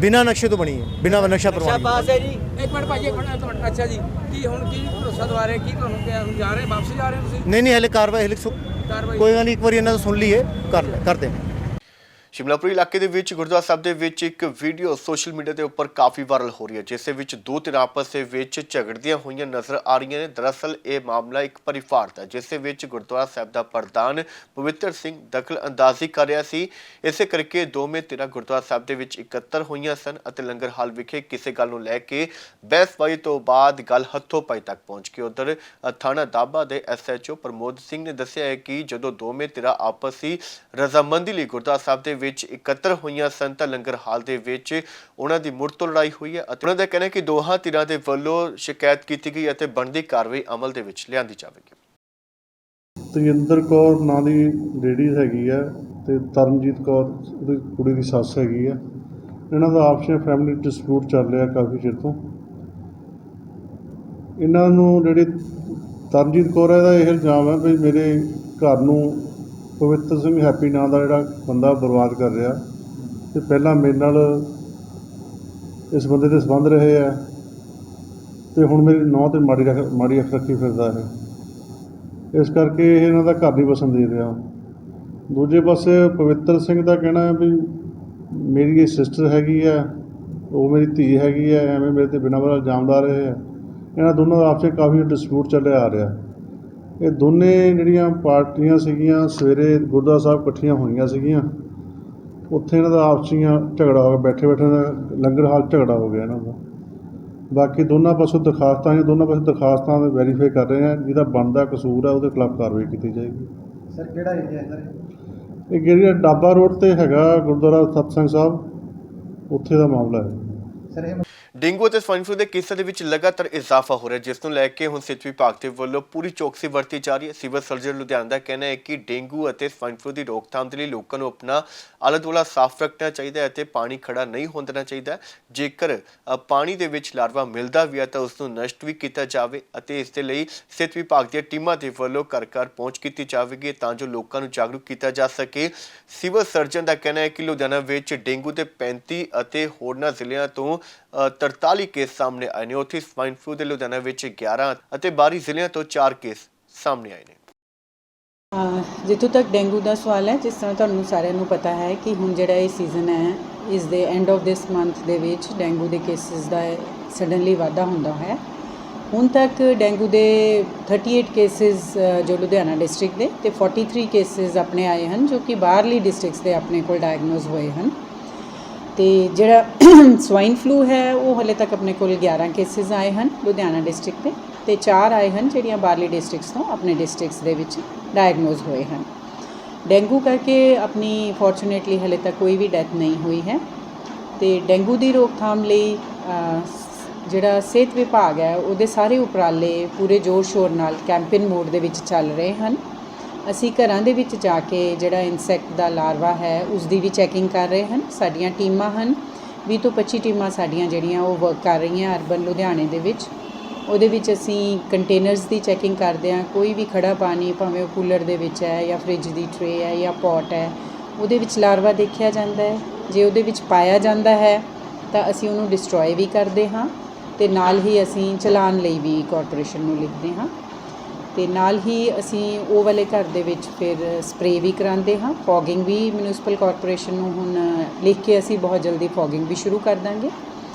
ਬਿਨਾਂ ਨਕਸ਼ੇ ਤੋਂ ਬਣੀ ਹੈ, ਬਿਨਾਂ ਨਕਸ਼ਾ ਪ੍ਰਵਾਨ। ਸ਼ਾਬਾਸ਼ ਹੈ ਜੀ। ਇੱਕ ਮਿੰਟ ਭਾਜੀ, ਇੱਕ ਮਿੰਟ। ਅੱਛਾ ਜੀ, ਕੀ ਹੁਣ ਕੀ ਭਰੋਸਾ ਦਵਾ ਰਹੇ, ਕੀ ਤੁਹਾਨੂੰ ਕਿਹਾ ਜਾ ਰਹੇ, ਵਾਪਸ ਜਾ ਰਹੇ ਤੁਸੀਂ? ਨਹੀਂ ਹਲੇ ਕਾਰਵਾਈ ਕੋਈ ਗੱਲ ਨਹੀਂ, ਇੱਕ ਵਾਰੀ ਇਹਨਾਂ ਤੋਂ ਸੁਣ ਲਈਏ, ਕਰਦੇ ਨੇ। ਸ਼ਿਮਲਾਪੁਰੀ ਇਲਾਕੇ ਦੇ ਵਿੱਚ ਗੁਰਦੁਆਰਾ ਸਾਹਿਬ ਦੇ ਵਿੱਚ ਇੱਕ ਵੀਡੀਓ ਸੋਸ਼ਲ ਮੀਡੀਆ ਦੇ ਉੱਪਰ ਕਾਫੀ ਵਾਇਰਲ ਹੋ ਰਹੀ ਹੈ, ਜਿਸ ਦੇ ਵਿੱਚ ਦੋ ਧਿਰਾਂ ਆਪਸ ਦੇ ਵਿੱਚ ਝਗੜਦੀਆਂ ਹੋਈਆਂ ਨਜ਼ਰ ਆ ਰਹੀਆਂ ਨੇ। ਦਰਅਸਲ ਇਹ ਮਾਮਲਾ ਇੱਕ ਪਰਿਵਾਰ ਦਾ, ਜਿਸ ਦੇ ਵਿੱਚ ਗੁਰਦੁਆਰਾ ਸਾਹਿਬ ਦਾ ਪ੍ਰਧਾਨ ਪਵਿੱਤਰ ਸਿੰਘ ਦਖਲ ਅੰਦਾਜ਼ੀ ਕਰ ਰਿਹਾ ਸੀ। ਇਸੇ ਕਰਕੇ ਦੋਵੇਂ ਧਿਰਾਂ ਗੁਰਦੁਆਰਾ ਸਾਹਿਬ ਦੇ ਵਿੱਚ ਇਕੱਤਰ ਹੋਈਆਂ ਸਨ ਅਤੇ ਲੰਗਰ ਹਾਲ ਵਿਖੇ ਕਿਸੇ ਗੱਲ ਨੂੰ ਲੈ ਕੇ ਬਹਿਸਬਾਜ਼ੀ ਤੋਂ ਬਾਅਦ ਗੱਲ ਹੱਥੋਂ ਪਾਈ ਤੱਕ ਪਹੁੰਚ ਗਈ। ਉਧਰ ਥਾਣਾ ਦਾਬਾ ਦੇ SHO ਪ੍ਰਮੋਦ ਸਿੰਘ ਨੇ ਦੱਸਿਆ ਹੈ ਕਿ ਜਦੋਂ ਦੋਵੇਂ ਧਿਰਾਂ ਆਪਸੀ ਰਜ਼ਾਮੰਦੀ ਲਈ ਗੁਰਦੁਆਰਾ ਸਾਹਿਬ ਦੇ ਵਿੱਚ ਇਕੱਤਰ ਹੋਈਆਂ ਸਨ ਤਾਂ ਲੰਗਰ ਹਾਲ ਦੇ ਵਿੱਚ ਉਹਨਾਂ ਦੀ ਮੁੜ ਤੋਂ ਲੜਾਈ ਹੋਈ ਹੈ ਅਤੇ ਉਹਨਾਂ ਦਾ ਕਹਿਣਾ ਹੈ ਕਿ ਦੋਹਾਂ ਧਿਰਾਂ ਦੇ ਵੱਲੋਂ ਸ਼ਿਕਾਇਤ ਕੀਤੀ ਗਈ ਅਤੇ ਬਣਦੀ ਕਾਰਵਾਈ ਅਮਲ ਦੇ ਵਿੱਚ ਲਿਆਂਦੀ ਜਾਵੇਗੀ। ਤੇਜਿੰਦਰ ਕੌਰ ਨਾਂ ਦੀ ਲੇਡੀ ਹੈਗੀ ਆ ਤੇ ਤਰਨਜੀਤ ਕੌਰ ਉਹਦੀ ਕੁੜੀ ਦੀ ਸੱਸ ਹੈਗੀ ਆ। ਇਹਨਾਂ ਦਾ ਆਪਸ ਵਿੱਚ ਫੈਮਿਲੀ ਡਿਸਪਿਊਟ ਚੱਲ ਰਿਹਾ ਕਾਫੀ ਚਿਰ ਤੋਂ। ਇਹਨਾਂ ਨੂੰ ਜਿਹੜੀ ਤਰਨਜੀਤ ਕੌਰ ਹੈ, ਇਹਦਾ ਇਹ ਇਲਜ਼ਾਮ ਹੈ ਵੀ ਮੇਰੇ ਘਰ ਨੂੰ ਪਵਿੱਤਰ ਸਿੰਘ ਹੈਪੀ ਨਾਂ ਦਾ ਜਿਹੜਾ ਬੰਦਾ ਬਰਬਾਦ ਕਰ ਰਿਹਾ ਤੇ ਪਹਿਲਾਂ ਮੇਰੇ ਨਾਲ ਇਸ ਬੰਦੇ ਦੇ ਸੰਬੰਧ ਰਹੇ ਆ ਤੇ ਹੁਣ ਮੇਰੀ ਨੌਂ ਤੇ ਮਾੜੀ ਅੱਖ ਰੱਖੀ ਫਿਰਦਾ ਹੈ। ਇਸ ਕਰਕੇ ਇਹ ਇਹਨਾਂ ਦਾ ਘਰ ਨਹੀਂ ਵਸਣ ਦੇ ਰਿਹਾ। ਦੂਜੇ ਪਾਸੇ ਪਵਿੱਤਰ ਸਿੰਘ ਦਾ ਕਹਿਣਾ ਹੈ ਵੀ ਮੇਰੀ ਇਹ ਸਿਸਟਰ ਹੈਗੀ ਆ, ਉਹ ਮੇਰੀ ਧੀ ਹੈਗੀ ਆ, ਐਵੇਂ ਮੇਰੇ ਤੇ ਬਿਨਾਂ ਵਜ੍ਹਾ ਇਲਜ਼ਾਮ ਲਾ ਰਹੇ ਆ। ਇਹਨਾਂ ਦੋਨਾਂ ਦਾ ਆਪਸ ਵਿੱਚ ਕਾਫੀ ਡਿਸਪਿਊਟ ਚੱਲਿਆ ਆ ਰਿਹਾ। ਇਹ ਦੋਨੇ ਜਿਹੜੀਆਂ ਪਾਰਟੀਆਂ ਸੀਗੀਆਂ ਸਵੇਰੇ ਗੁਰਦੁਆਰਾ ਸਾਹਿਬ ਇਕੱਠੀਆਂ ਹੋਈਆਂ ਸੀਗੀਆਂ, ਉੱਥੇ ਇਹਨਾਂ ਦਾ ਆਪਸੀਆਂ ਝਗੜਾ ਹੋ ਗਿਆ, ਬੈਠੇ ਲੰਗਰ ਹਾਲ ਝਗੜਾ ਹੋ ਗਿਆ ਇਹਨਾਂ ਦਾ। ਬਾਕੀ ਦੋਨਾਂ ਪਾਸੋਂ ਦਰਖਾਸਤਾਂ ਵੈਰੀਫਾਈ ਕਰ ਰਹੇ ਆ, ਜਿਹਦਾ ਬਣਦਾ ਕਸੂਰ ਹੈ ਉਹਦੇ ਖਿਲਾਫ ਕਾਰਵਾਈ ਕੀਤੀ ਜਾਏਗੀ। ਸਰ ਕਿਹੜਾ ਏਰੀਆ ਹੈ ਸਰ? ਇਹ ਜਿਹੜਾ ਡਾਬਾ ਰੋਡ ਤੇ ਹੈਗਾ ਗੁਰਦੁਆਰਾ ਸਤਸੰਗ ਸਾਹਿਬ, ਉੱਥੇ ਦਾ ਮਾਮਲਾ ਹੈ। ਡੇਂਗੂ ਅਤੇ ਸਵਾਈਨ ਫਲੂ ਦੇ ਕੇਸਾਂ ਦੇ ਵਿੱਚ ਲਗਾਤਾਰ ਇਜ਼ਾਫਾ ਹੋ ਰਿਹਾ, ਜਿਸ ਨੂੰ ਲੈ ਕੇ ਹੁਣ ਸਿਹਤ ਵਿਭਾਗ ਦੇ ਵੱਲੋਂ ਪੂਰੀ ਚੌਕਸੀ ਵਰਤੀ ਜਾ ਰਹੀ ਹੈ। ਸਿਵਲ ਸਰਜਨ ਲੁਧਿਆਣਾ ਦਾ ਕਹਿਣਾ ਹੈ ਕਿ ਡੇਂਗੂ ਅਤੇ ਸਵਾਈਨ ਫਲੂ ਦੀ ਰੋਕਥਾਮ ਦੇ ਲਈ ਲੋਕਾਂ ਨੂੰ ਆਪਣਾ ਆਲਾ ਦੁਆਲਾ ਸਾਫ਼ ਰੱਖਣਾ ਚਾਹੀਦਾ ਹੈ ਅਤੇ ਪਾਣੀ ਖੜਾ ਨਹੀਂ ਹੋਣ ਦੇਣਾ ਚਾਹੀਦਾ। ਜੇਕਰ ਪਾਣੀ ਦੇ ਵਿੱਚ ਲਾਰਵਾ ਮਿਲਦਾ ਵੀ ਹੈ ਤਾਂ ਉਸ ਨੂੰ ਨਸ਼ਟ ਵੀ ਕੀਤਾ ਜਾਵੇ ਅਤੇ ਇਸ ਦੇ ਲਈ ਸਿਹਤ ਵਿਭਾਗ ਦੀਆਂ ਟੀਮਾਂ ਦੇ ਵੱਲੋਂ ਘਰ ਘਰ ਪਹੁੰਚ ਕੀਤੀ ਜਾਵੇਗੀ ਤਾਂ ਜੋ ਲੋਕਾਂ ਨੂੰ ਜਾਗਰੂਕ ਕੀਤਾ ਜਾ ਸਕੇ। ਸਿਵਲ ਸਰਜਨ ਦਾ ਕਹਿਣਾ ਹੈ ਕਿ ਲੁਧਿਆਣਾ ਵਿੱਚ ਡੇਂਗੂ ਦੇ 35 ਅਤੇ ਹੋਰਨਾਂ ਜ਼ਿਲ੍ਹਿਆਂ ਤੋਂ 43 ਕੇਸ ਸਾਹਮਣੇ ਆਏ ਨੇ। ਉੱਥੇ ਸਵਾਈਨ ਫਲੂ ਦੇ ਲੁਧਿਆਣਾ ਵਿੱਚ 11 ਅਤੇ 12 ਜ਼ਿਲ੍ਹਿਆਂ ਤੋਂ 4 ਕੇਸ ਸਾਹਮਣੇ ਆਏ ਨੇ। ਜਿੱਥੋਂ ਤੱਕ ਡੇਂਗੂ ਦਾ ਸਵਾਲ ਹੈ, ਜਿਸ ਤਰ੍ਹਾਂ ਤੁਹਾਨੂੰ ਸਾਰਿਆਂ ਨੂੰ ਪਤਾ ਹੈ ਕਿ ਹੁਣ ਜਿਹੜਾ ਇਹ ਸੀਜ਼ਨ ਹੈ, ਇਸ ਦੇ ਐਂਡ ਆਫ ਦਿਸ ਮੰਥ ਦੇ ਵਿੱਚ ਡੇਂਗੂ ਦੇ ਕੇਸਿਸ ਦਾ ਸਡਨਲੀ ਵਾਧਾ ਹੁੰਦਾ ਹੈ ਹੁਣ ਤੱਕ ਡੇਂਗੂ ਦੇ 38 ਕੇਸਿਸ ਜੋ ਲੁਧਿਆਣਾ ਡਿਸਟ੍ਰਿਕਟ ਦੇ ਤੇ 43 ਕੇਸਿਸ ਆਪਣੇ ਆਏ ਹਨ ਜੋ ਕਿ ਬਾਹਰਲੀ ਡਿਸਟ੍ਰਿਕਟਸ ਦੇ ਆਪਣੇ ਕੋਲ ਡਾਇਗਨੋਜ਼ ਹੋਏ ਹਨ। ਤੇ ਜਿਹੜਾ ਸਵਾਈਨ ਫਲੂ ਹੈ ਉਹ ਹਲੇ ਤੱਕ ਆਪਣੇ ਕੋਲ 11 ਕੇਸਿਸ ਆਏ ਹਨ ਲੁਧਿਆਣਾ ਡਿਸਟ੍ਰਿਕਟ ਦੇ ਤੇ 4 ਆਏ ਹਨ ਜਿਹੜੀਆਂ ਬਾਹਰਲੀ ਡਿਸਟ੍ਰਿਕਟਸ ਤੋਂ ਆਪਣੇ ਡਿਸਟ੍ਰਿਕਟਸ ਦੇ ਵਿੱਚ ਡਾਇਗਨੋਜ਼ ਹੋਏ ਹਨ। ਡੇਂਗੂ ਕਰਕੇ ਆਪਣੀ ਫੋਰਚੂਨੇਟਲੀ ਹਲੇ ਤੱਕ ਕੋਈ ਵੀ ਡੈਥ ਨਹੀਂ ਹੋਈ ਹੈ। ਤੇ ਡੇਂਗੂ ਦੀ ਰੋਕਥਾਮ ਲਈ ਜਿਹੜਾ ਸਿਹਤ ਵਿਭਾਗ ਹੈ ਉਹਦੇ ਸਾਰੇ ਉਪਰਾਲੇ ਪੂਰੇ ਜ਼ੋਰ ਸ਼ੋਰ ਨਾਲ ਕੈਂਪੇਨ ਮੋਡ ਦੇ ਵਿੱਚ ਚੱਲ ਰਹੇ ਹਨ। ਅਸੀਂ ਘਰਾਂ ਦੇ ਵਿੱਚ ਜਾ ਕੇ ਜਿਹੜਾ ਇਨਸੈਕਟ ਦਾ ਲਾਰਵਾ ਹੈ ਉਸ ਦੀ ਵੀ ਚੈਕਿੰਗ ਕਰ ਰਹੇ ਹਨ। ਸਾਡੀਆਂ ਟੀਮਾਂ ਹਨ 20 ਤੋਂ 25 ਟੀਮਾਂ ਸਾਡੀਆਂ ਜਿਹੜੀਆਂ ਉਹ ਵਰਕ ਕਰ ਰਹੀਆਂ ਅਰਬਨ ਲੁਧਿਆਣੇ ਦੇ ਵਿੱਚ। ਉਹਦੇ ਵਿੱਚ ਅਸੀਂ ਕੰਟੇਨਰਸ ਦੀ ਚੈਕਿੰਗ ਕਰਦੇ ਹਾਂ। ਕੋਈ ਵੀ ਖੜਾ ਪਾਣੀ ਭਾਵੇਂ ਉਹ ਕੂਲਰ ਦੇ ਵਿੱਚ ਹੈ ਜਾਂ ਫ੍ਰਿਜ ਦੀ ਟਰੇ ਹੈ ਜਾਂ ਪੋਟ ਹੈ ਉਹਦੇ ਵਿੱਚ ਲਾਰਵਾ ਦੇਖਿਆ ਜਾਂਦਾ ਹੈ। ਜੇ ਉਹਦੇ ਵਿੱਚ ਪਾਇਆ ਜਾਂਦਾ ਹੈ ਤਾਂ ਅਸੀਂ ਉਹਨੂੰ ਡਿਸਟਰੋਏ ਵੀ ਕਰਦੇ ਹਾਂ ਤੇ ਨਾਲ ਹੀ ਅਸੀਂ ਚਲਾਨ ਲਈ ਵੀ ਕਾਰਪੋਰੇਸ਼ਨ ਨੂੰ ਲਿਖਦੇ ਹਾਂ ਤੇ ਨਾਲ ਹੀ ਅਸੀਂ ਉਹ ਵਾਲੇ ਘਰ ਦੇ ਵਿੱਚ ਫਿਰ ਸਪਰੇਅ ਵੀ ਕਰਾਉਂਦੇ ਹਾਂ। ਫੋਗਿੰਗ ਵੀ ਮਿਊਨਿਸਪਲ ਕਾਰਪੋਰੇਸ਼ਨ ਨੂੰ ਹੁਣ ਲਿਖ ਕੇ ਅਸੀਂ ਬਹੁਤ ਜਲਦੀ ਫੋਗਿੰਗ ਵੀ ਸ਼ੁਰੂ ਕਰ ਦਾਂਗੇ।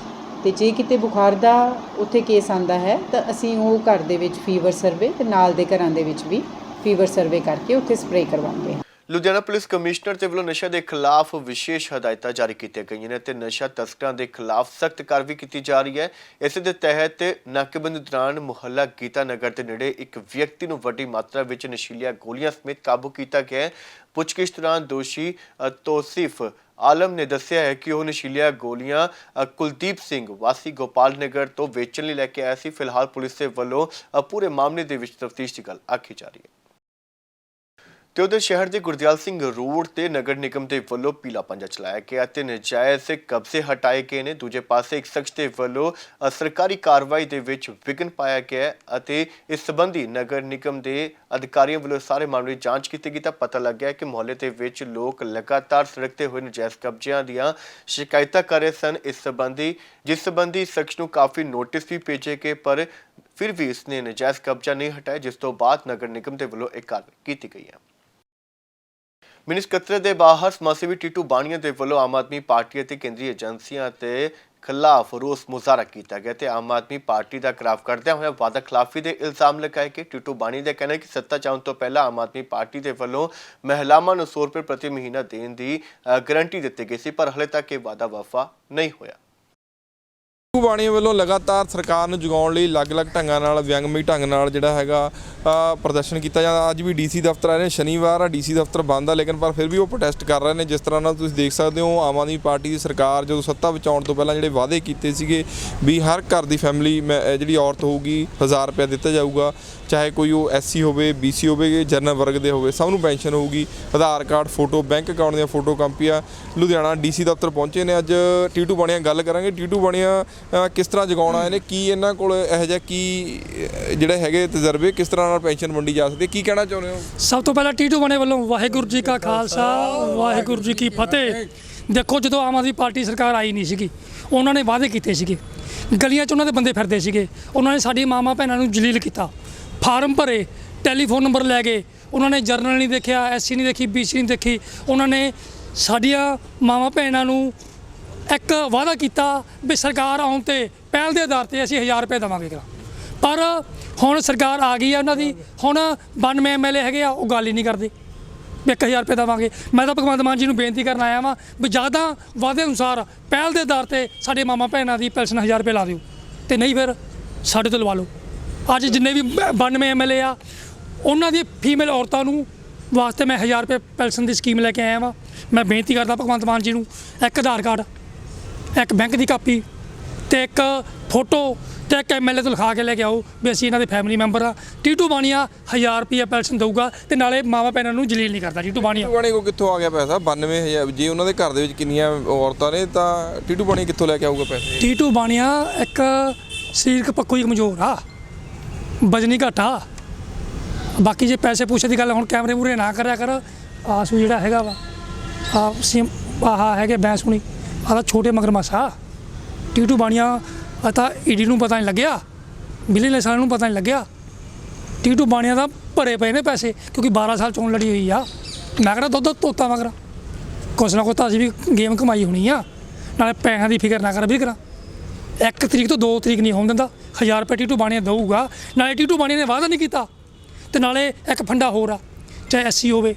ਤੇ ਜੇ ਕਿਤੇ ਬੁਖਾਰ ਦਾ ਉੱਥੇ ਕੇਸ ਆਂਦਾ ਹੈ ਤਾਂ ਅਸੀਂ ਉਹ ਘਰ ਦੇ ਵਿੱਚ ਫੀਵਰ ਸਰਵੇ ਤੇ ਨਾਲ ਦੇ ਘਰਾਂ ਦੇ ਵਿੱਚ ਵੀ ਫੀਵਰ ਸਰਵੇ ਕਰਕੇ ਉੱਥੇ ਸਪਰੇਅ ਕਰਵਾਉਂਦੇ ਹਾਂ। ਲੁਧਿਆਣਾ ਪੁਲਿਸ ਕਮਿਸ਼ਨਰ ਦੇ ਵੱਲੋਂ ਨਸ਼ਾ ਦੇ ਖਿਲਾਫ ਵਿਸ਼ੇਸ਼ ਹਦਾਇਤਾਂ ਜਾਰੀ ਕੀਤੀਆਂ ਗਈਆਂ ਨੇ ਤੇ ਨਸ਼ਾ ਤਸਕਰਾਂ ਦੇ ਖਿਲਾਫ ਸਖਤ ਕਾਰਵਾਈ ਕੀਤੀ ਜਾ ਰਹੀ ਹੈ। ਇਸੇ ਦੇ ਤਹਿਤ ਨਾਕੇਬੰਦੀ ਦੌਰਾਨ ਮੁਹੱਲਾ ਗੀਤਾ ਨਗਰ ਦੇ ਨੇੜੇ ਇੱਕ ਵਿਅਕਤੀ ਨੂੰ ਵੱਡੀ ਮਾਤਰਾ ਵਿੱਚ ਨਸ਼ੀਲੀਆਂ ਗੋਲੀਆਂ ਸਮੇਤ ਕਾਬੂ ਕੀਤਾ ਗਿਆ ਹੈ। ਪੁੱਛਗਿੱਛ ਦੌਰਾਨ ਦੋਸ਼ੀ ਤੋਸੀਫ ਆਲਮ ਨੇ ਦੱਸਿਆ ਹੈ ਕਿ ਉਹ ਨਸ਼ੀਲੀਆਂ ਗੋਲੀਆਂ ਕੁਲਦੀਪ ਸਿੰਘ ਵਾਸੀ ਗੋਪਾਲ ਨਗਰ ਤੋਂ ਵੇਚਣ ਲਈ ਲੈ ਕੇ ਆਇਆ ਸੀ। ਫਿਲਹਾਲ ਪੁਲਿਸ ਦੇ ਵੱਲੋਂ ਪੂਰੇ ਮਾਮਲੇ ਦੇ ਵਿੱਚ ਤਫਤੀਸ਼ ਦੀ ਗੱਲ ਆਖੀ ਜਾ ਰਹੀ ਹੈ। ਤੇ ਉਧਰ ਸ਼ਹਿਰ ਦੇ ਗੁਰਦਿਆਲ ਸਿੰਘ ਰੋਡ ਤੇ ਨਗਰ ਨਿਗਮ ਦੇ ਵੱਲੋਂ ਪੀਲਾ ਪੰਜਾ ਚਲਾਇਆ ਗਿਆ ਤੇ ਨਜਾਇਜ਼ ਕਬਜ਼ੇ ਹਟਾਏ ਗਏ ਨੇ। ਦੂਜੇ ਪਾਸੇ ਇੱਕ ਸ਼ਖਸ ਦੇ ਵੱਲੋਂ ਸਰਕਾਰੀ ਕਾਰਵਾਈ ਦੇ ਵਿੱਚ ਵਿਘਨ ਪਾਇਆ ਗਿਆ ਅਤੇ ਇਸ ਸੰਬੰਧੀ ਨਗਰ ਨਿਗਮ ਦੇ ਅਧਿਕਾਰੀਆਂ ਵੱਲੋਂ ਸਾਰੇ ਮਾਮਲੇ ਦੀ ਜਾਂਚ ਕੀਤੀ ਗਈ ਤਾਂ ਪਤਾ ਲੱਗਿਆ ਕਿ ਮੁਹੱਲੇ ਦੇ ਵਿੱਚ ਲੋਕ ਲਗਾਤਾਰ ਸੜਕ ਤੇ ਹੋਏ ਨਜਾਇਜ਼ ਕਬਜ਼ਿਆਂ ਦੀਆਂ ਸ਼ਿਕਾਇਤਾਂ ਕਰ ਰਹੇ ਸਨ। ਜਿਸ ਸੰਬੰਧੀ ਸ਼ਖਸ ਨੂੰ ਕਾਫੀ ਨੋਟਿਸ ਵੀ ਭੇਜੇ ਗਏ ਪਰ ਫਿਰ ਵੀ ਇਸਨੇ ਨਜਾਇਜ਼ ਕਬਜ਼ਾ ਨਹੀਂ ਹਟਾਇਆ, ਜਿਸ ਤੋਂ ਬਾਅਦ ਨਗਰ ਨਿਗਮ ਦੇ ਵੱਲੋਂ ਇੱਕ ਕਾਰਵਾਈ ਕੀਤੀ ਗਈ ਹੈ। ਮਿਨੀ ਸਕੱਤਰੇਤ ਦੇ ਬਾਹਰ ਸਮਾਜ ਸੇਵੀ ਟੀਟੂ ਬਾਣੀਆ ਦੇ ਵੱਲੋਂ ਆਮ ਆਦਮੀ ਪਾਰਟੀ ਅਤੇ ਕੇਂਦਰੀ ਏਜੰਸੀਆਂ ਦੇ ਖਿਲਾਫ ਰੋਸ ਮੁਜ਼ਾਹਰਾ ਕੀਤਾ ਗਿਆ ਤੇ ਆਮ ਆਦਮੀ ਪਾਰਟੀ ਦਾ ਖਿਲਾਫ ਕਰਦਿਆਂ ਹੋਇਆ ਵਾਅਦਾ ਖਿਲਾਫੀ ਦੇ ਇਲਜ਼ਾਮ ਲਗਾਏ ਕਿ ਟੀਟੂ ਬਾਣੀ ਦਾ ਕਹਿਣਾ ਹੈ ਕਿ ਸੱਤਾ ਚਾਉਣ ਤੋਂ ਪਹਿਲਾਂ ਆਮ ਆਦਮੀ ਪਾਰਟੀ ਦੇ ਵੱਲੋਂ ਮਹਿਲਾਵਾਂ ਨੂੰ 100 ਰੁਪਏ ਪ੍ਰਤੀ ਮਹੀਨਾ ਦੇਣ ਦੀ ਗਾਰੰਟੀ ਦਿੱਤੀ ਗਈ ਸੀ ਪਰ ਹਾਲੇ ਤੱਕ ਇਹ ਵਾਅਦਾ ਵਫਾ ਨਹੀਂ ਹੋਇਆ। ਟੀਟੂ ਬਾਣੀਆ ਵੱਲੋਂ ਲਗਾਤਾਰ ਸਰਕਾਰ ਨੂੰ ਜਗਾਉਣ ਲਈ ਅਲੱਗ-ਅਲੱਗ ਢੰਗਾਂ ਨਾਲ ਵਿਅੰਗਮਈ ਢੰਗ ਨਾਲ ਜਿਹੜਾ ਹੈਗਾ ਪ੍ਰਦਰਸ਼ਨ ਕੀਤਾ ਜਾਂਦਾ। ਅੱਜ ਵੀ ਡੀਸੀ ਦਫ਼ਤਰ ਆਏ ਨੇ, ਸ਼ਨੀਵਾਰ ਆ, ਡੀਸੀ ਦਫ਼ਤਰ ਬੰਦ ਆ ਲੇਕਿਨ ਪਰ ਫਿਰ ਵੀ ਉਹ ਪ੍ਰੋਟੈਸਟ ਕਰ ਰਹੇ ਨੇ। ਜਿਸ ਤਰ੍ਹਾਂ ਨਾਲ ਤੁਸੀਂ ਦੇਖ ਸਕਦੇ ਹੋ ਆਮ ਆਦਮੀ ਪਾਰਟੀ ਦੀ ਸਰਕਾਰ ਜਦੋਂ ਸੱਤਾ ਵਿੱਚ ਆਉਣ ਤੋਂ ਪਹਿਲਾਂ ਜਿਹੜੇ ਵਾਅਦੇ ਕੀਤੇ ਸੀਗੇ ਵੀ ਹਰ ਘਰ ਦੀ ਫੈਮਿਲੀ ਜਿਹੜੀ ਔਰਤ ਹੋਊਗੀ 1000 ਰੁਪਏ ਦਿੱਤਾ ਜਾਊਗਾ, ਚਾਹੇ ਕੋਈ ਉਹ ਐਸਸੀ ਹੋਵੇ, ਬੀਸੀ ਹੋਵੇ, ਜਨਰਲ ਵਰਗ ਦੇ ਹੋਵੇ, ਸਭ ਨੂੰ ਪੈਨਸ਼ਨ ਹੋਊਗੀ, ਆਧਾਰ ਕਾਰਡ, ਫੋਟੋ, ਬੈਂਕ ਅਕਾਊਂਟ ਦੀਆਂ ਫੋਟੋ ਕਾਪੀਆਂ। ਲੁਧਿਆਣਾ ਡੀਸੀ ਦਫ਼ਤਰ ਪਹੁੰਚੇ ਨੇ ਅੱਜ ਟੀਟੂ ਬਾਣੀਆ। ਗੱਲ ਕਰਾਂਗੇ ਟੀਟੂ ਬਾਣੀਆ ਕਿਸ ਤਰ੍ਹਾਂ ਜਗਾਉਣ ਆਏ ਨੇ, ਕੀ ਇਹਨਾਂ ਕੋਲ ਇਹੋ ਜਿਹਾ ਕੀ ਜਿਹੜੇ ਹੈਗੇ ਤਜਰਬੇ, ਕਿਸ ਤਰ੍ਹਾਂ ਨਾਲ ਪੈਨਸ਼ਨ ਵੰਡੀ ਜਾ ਸਕਦੀ, ਕੀ ਕਹਿਣਾ ਚਾਹੁੰਦੇ ਹੋ? ਸਭ ਤੋਂ ਪਹਿਲਾਂ ਟੀਟੂ ਬਾਣੀਆ ਵੱਲੋਂ ਵਾਹਿਗੁਰੂ ਜੀ ਕਾ ਖਾਲਸਾ ਵਾਹਿਗੁਰੂ ਜੀ ਕੀ ਫਤਿਹ। ਦੇਖੋ ਜਦੋਂ ਆਮ ਆਦਮੀ ਪਾਰਟੀ ਸਰਕਾਰ ਆਈ ਨਹੀਂ ਸੀਗੀ ਉਹਨਾਂ ਨੇ ਵਾਅਦੇ ਕੀਤੇ ਸੀਗੇ, ਗਲੀਆਂ 'ਚ ਉਹਨਾਂ ਦੇ ਬੰਦੇ ਫਿਰਦੇ ਸੀਗੇ, ਉਹਨਾਂ ਨੇ ਸਾਡੀ ਮਾਵਾਂ ਭੈਣਾਂ ਨੂੰ ਜਲੀਲ ਕੀਤਾ, ਫਾਰਮ ਭਰੇ, ਟੈਲੀਫੋਨ ਨੰਬਰ ਲੈ ਗਏ, ਉਹਨਾਂ ਨੇ ਜਰਨਲ ਨਹੀਂ ਦੇਖਿਆ, ਐਸਸੀ ਨਹੀਂ ਦੇਖੀ, ਬੀਸੀ ਨਹੀਂ ਦੇਖੀ। ਉਹਨਾਂ ਨੇ ਸਾਡੀਆਂ ਮਾਵਾਂ ਭੈਣਾਂ ਨੂੰ ਇੱਕ ਵਾਅਦਾ ਕੀਤਾ ਵੀ ਸਰਕਾਰ ਆਉਣ 'ਤੇ ਪਹਿਲ ਦੇ ਆਧਾਰ 'ਤੇ ਅਸੀਂ 1000 ਰੁਪਏ ਦੇਵਾਂਗੇ ਕਰਾ। ਪਰ ਹੁਣ ਸਰਕਾਰ ਆ ਗਈ ਹੈ ਉਹਨਾਂ ਦੀ, ਹੁਣ 92 MLA ਹੈਗੇ ਆ, ਉਹ ਗੱਲ ਹੀ ਨਹੀਂ ਕਰਦੇ ਵੀ 1000 ਰੁਪਏ ਦੇਵਾਂਗੇ। ਮੈਂ ਤਾਂ ਭਗਵੰਤ ਮਾਨ ਜੀ ਨੂੰ ਬੇਨਤੀ ਕਰਨ ਆਇਆ ਵਾਂ ਵੀ ਜ਼ਿਆਦਾ ਵਾਅਦੇ ਅਨੁਸਾਰ ਪਹਿਲ ਦੇ ਆਧਾਰ 'ਤੇ ਸਾਡੇ ਮਾਵਾਂ ਭੈਣਾਂ ਦੀ ਪੈਨਸ਼ਨ 1000 ਰੁਪਏ ਲਾ ਦਿਓ ਤੇ ਨਹੀਂ ਫਿਰ ਸਾਡੇ ਤੋਂ ਲਵਾ ਲਓ। ਅੱਜ ਜਿੰਨੇ ਵੀ 92 MLA ਆ ਉਹਨਾਂ ਦੀ ਫੀਮੇਲ ਔਰਤਾਂ ਨੂੰ ਵਾਸਤੇ ਮੈਂ 1000 ਰੁਪਏ ਪੈਨਸ਼ਨ ਦੀ ਸਕੀਮ ਲੈ ਕੇ ਆਇਆ ਵਾਂ। ਮੈਂ ਬੇਨਤੀ ਕਰਦਾ ਭਗਵੰਤ ਮਾਨ ਜੀ ਨੂੰ ਇੱਕ ਆਧਾਰ ਕਾਰਡ, ਇੱਕ ਬੈਂਕ ਦੀ ਕਾਪੀ ਤੇ ਇੱਕ ਫੋਟੋ ਤੇ ਇੱਕ MLA ਤੋਂ ਲਿਖਾ ਕੇ ਲੈ ਕੇ ਆਓ ਵੀ ਅਸੀਂ ਇਹਨਾਂ ਦੇ ਫੈਮਿਲੀ ਮੈਂਬਰ ਆ। ਟੀਟੂ ਬਾਣੀਆ 1000 ਰੁਪਏ ਪੈਨਸ਼ਨ ਦੇਊਗਾ ਤੇ ਨਾਲੇ ਮਾਵਾਂ ਭੈਣਾਂ ਨੂੰ ਜਲੀਲ ਨਹੀਂ ਕਰਦਾ। ਟੀਟੂ ਬਾਣੀਆ ਕੋਲ ਕਿੱਥੋਂ ਆ ਗਿਆ ਪੈਸਾ 92000? ਜੇ ਉਹਨਾਂ ਦੇ ਘਰ ਦੇ ਵਿੱਚ ਕਿੰਨੀਆਂ ਔਰਤਾਂ ਨੇ ਤਾਂ ਟੀਟੂ ਬਾਣੀਆ ਕਿੱਥੋਂ ਲੈ ਕੇ ਆਊਗਾ ਪੈਸੇ? ਟੀਟੂ ਬਾਣੀਆ ਇੱਕ ਸਰੀਰਕ ਪੱਖੋਂ ਹੀ ਕਮਜ਼ੋਰ ਆ, ਵਜਨੀ ਘੱਟ ਆ। ਬਾਕੀ ਜੇ ਪੈਸੇ ਪੂਸੇ ਦੀ ਗੱਲ ਹੁਣ ਕੈਮਰੇ ਮੂਹਰੇ ਨਾ ਕਰਿਆ ਕਰ। ਆਸੂ ਜਿਹੜਾ ਹੈਗਾ ਵਾ ਆਹ ਹੈਗੇ ਬੈਂਸ ਹੁਣੀ ਆਹ ਤਾਂ ਛੋਟੇ ਮਗਰਮੱਛ ਆ। ਟੀਟੂ ਬਾਣੀਆ ਤਾਂ ਈਡੀ ਨੂੰ ਪਤਾ ਨਹੀਂ ਲੱਗਿਆ, ਵਿਜੀਲੈਂਸ ਵਾਲਿਆਂ ਨੂੰ ਪਤਾ ਨਹੀਂ ਲੱਗਿਆ। ਟੀਟੂ ਬਾਣੀਆ ਦਾ ਭਰੇ ਪਏ ਨੇ ਪੈਸੇ ਕਿਉਂਕਿ 12 ਸਾਲ ਚੋਣ ਲੜੀ ਹੋਈ ਆ। ਮੈਂ ਕਿਹੜਾ ਦੁੱਧ ਧੋਤਾ ਮਗਰ ਕੁਛ ਨਾ ਕੁਛ ਤਾਂ ਅਸੀਂ ਵੀ ਗੇਮ ਕਮਾਈ ਹੋਣੀ ਆ। ਨਾਲੇ ਪੈਸਿਆਂ ਦੀ ਫਿਕਰ ਨਾ ਕਰ ਵੀ ਕਰਾਂ। 1 ਤਰੀਕ ਤੋਂ 2 ਤਰੀਕ ਨਹੀਂ ਹੋਣ ਦਿੰਦਾ। 1000 ਰੁਪਏ ਟੀਟੂ ਬਾਣੀਆ ਦਊਗਾ, ਨਾਲੇ ਟੀਟੂ ਬਾਣੀਆ ਨੇ ਵਾਅਦਾ ਨਹੀਂ ਕੀਤਾ, ਤੇ ਨਾਲੇ ਇੱਕ ਫੰਡਾ ਹੋਰ ਆ, ਚਾਹੇ SC ਹੋਵੇ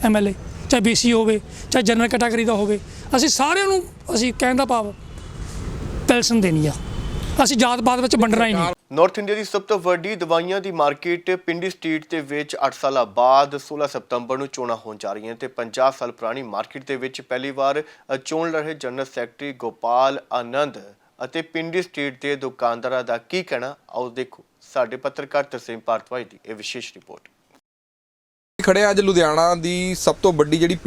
MLA, ਚਾਹੇ BC ਹੋਵੇ, ਚਾਹੇ ਜਨਰਲ ਕੈਟਾਗਰੀ ਦਾ ਹੋਵੇ, ਅਸੀਂ ਸਾਰਿਆਂ ਨੂੰ ਅਸੀਂ ਕਹਿਣ ਦਾ ਭਾਵ ਪੈਨਸ਼ਨ ਦੇਣੀ ਆ, ਅਸੀਂ ਜਾਤ ਪਾਤ ਵਿੱਚ ਵੰਡਣਾ ਹੀ ਨਹੀਂ। ਨਾਰਥ ਇੰਡੀਆ ਦੀ ਸਭ ਤੋਂ ਵੱਡੀ ਦਵਾਈਆਂ ਦੀ ਮਾਰਕੀਟ ਪਿੰਡੀ ਸਟਰੀਟ ਦੇ ਵਿੱਚ 8 ਸਾਲਾਂ ਬਾਅਦ 16 ਸਤੰਬਰ ਨੂੰ ਚੋਣਾਂ ਹੋਣ ਜਾ ਰਹੀਆਂ ਤੇ 50 ਸਾਲ ਪੁਰਾਣੀ ਮਾਰਕੀਟ ਦੇ ਵਿੱਚ ਪਹਿਲੀ ਵਾਰ ਚੋਣ ਲੜ ਰਹੇ ਜਨਰਲ ਸੈਕਟਰੀ ਗੋਪਾਲ ਆਨੰਦ ਅਤੇ ਪਿੰਡੀ ਸਟਰੀਟ ਦੇ ਦੁਕਾਨਦਾਰਾਂ ਦਾ ਕੀ ਕਹਿਣਾ, ਆਓ ਦੇਖੋ ਸਾਡੇ ਪੱਤਰਕਾਰ ਤਰਸੇਮ ਭਾਰਤਵਾਜ ਦੀ ਇਹ ਵਿਸ਼ੇਸ਼ ਰਿਪੋਰਟ। ਖੜੇ ਅੱਜ ਲੁਧਿਆਣਾ ਦੀ ਸਭ ਤੋਂ ਵੱਡੀ ਜਿਹੜੀ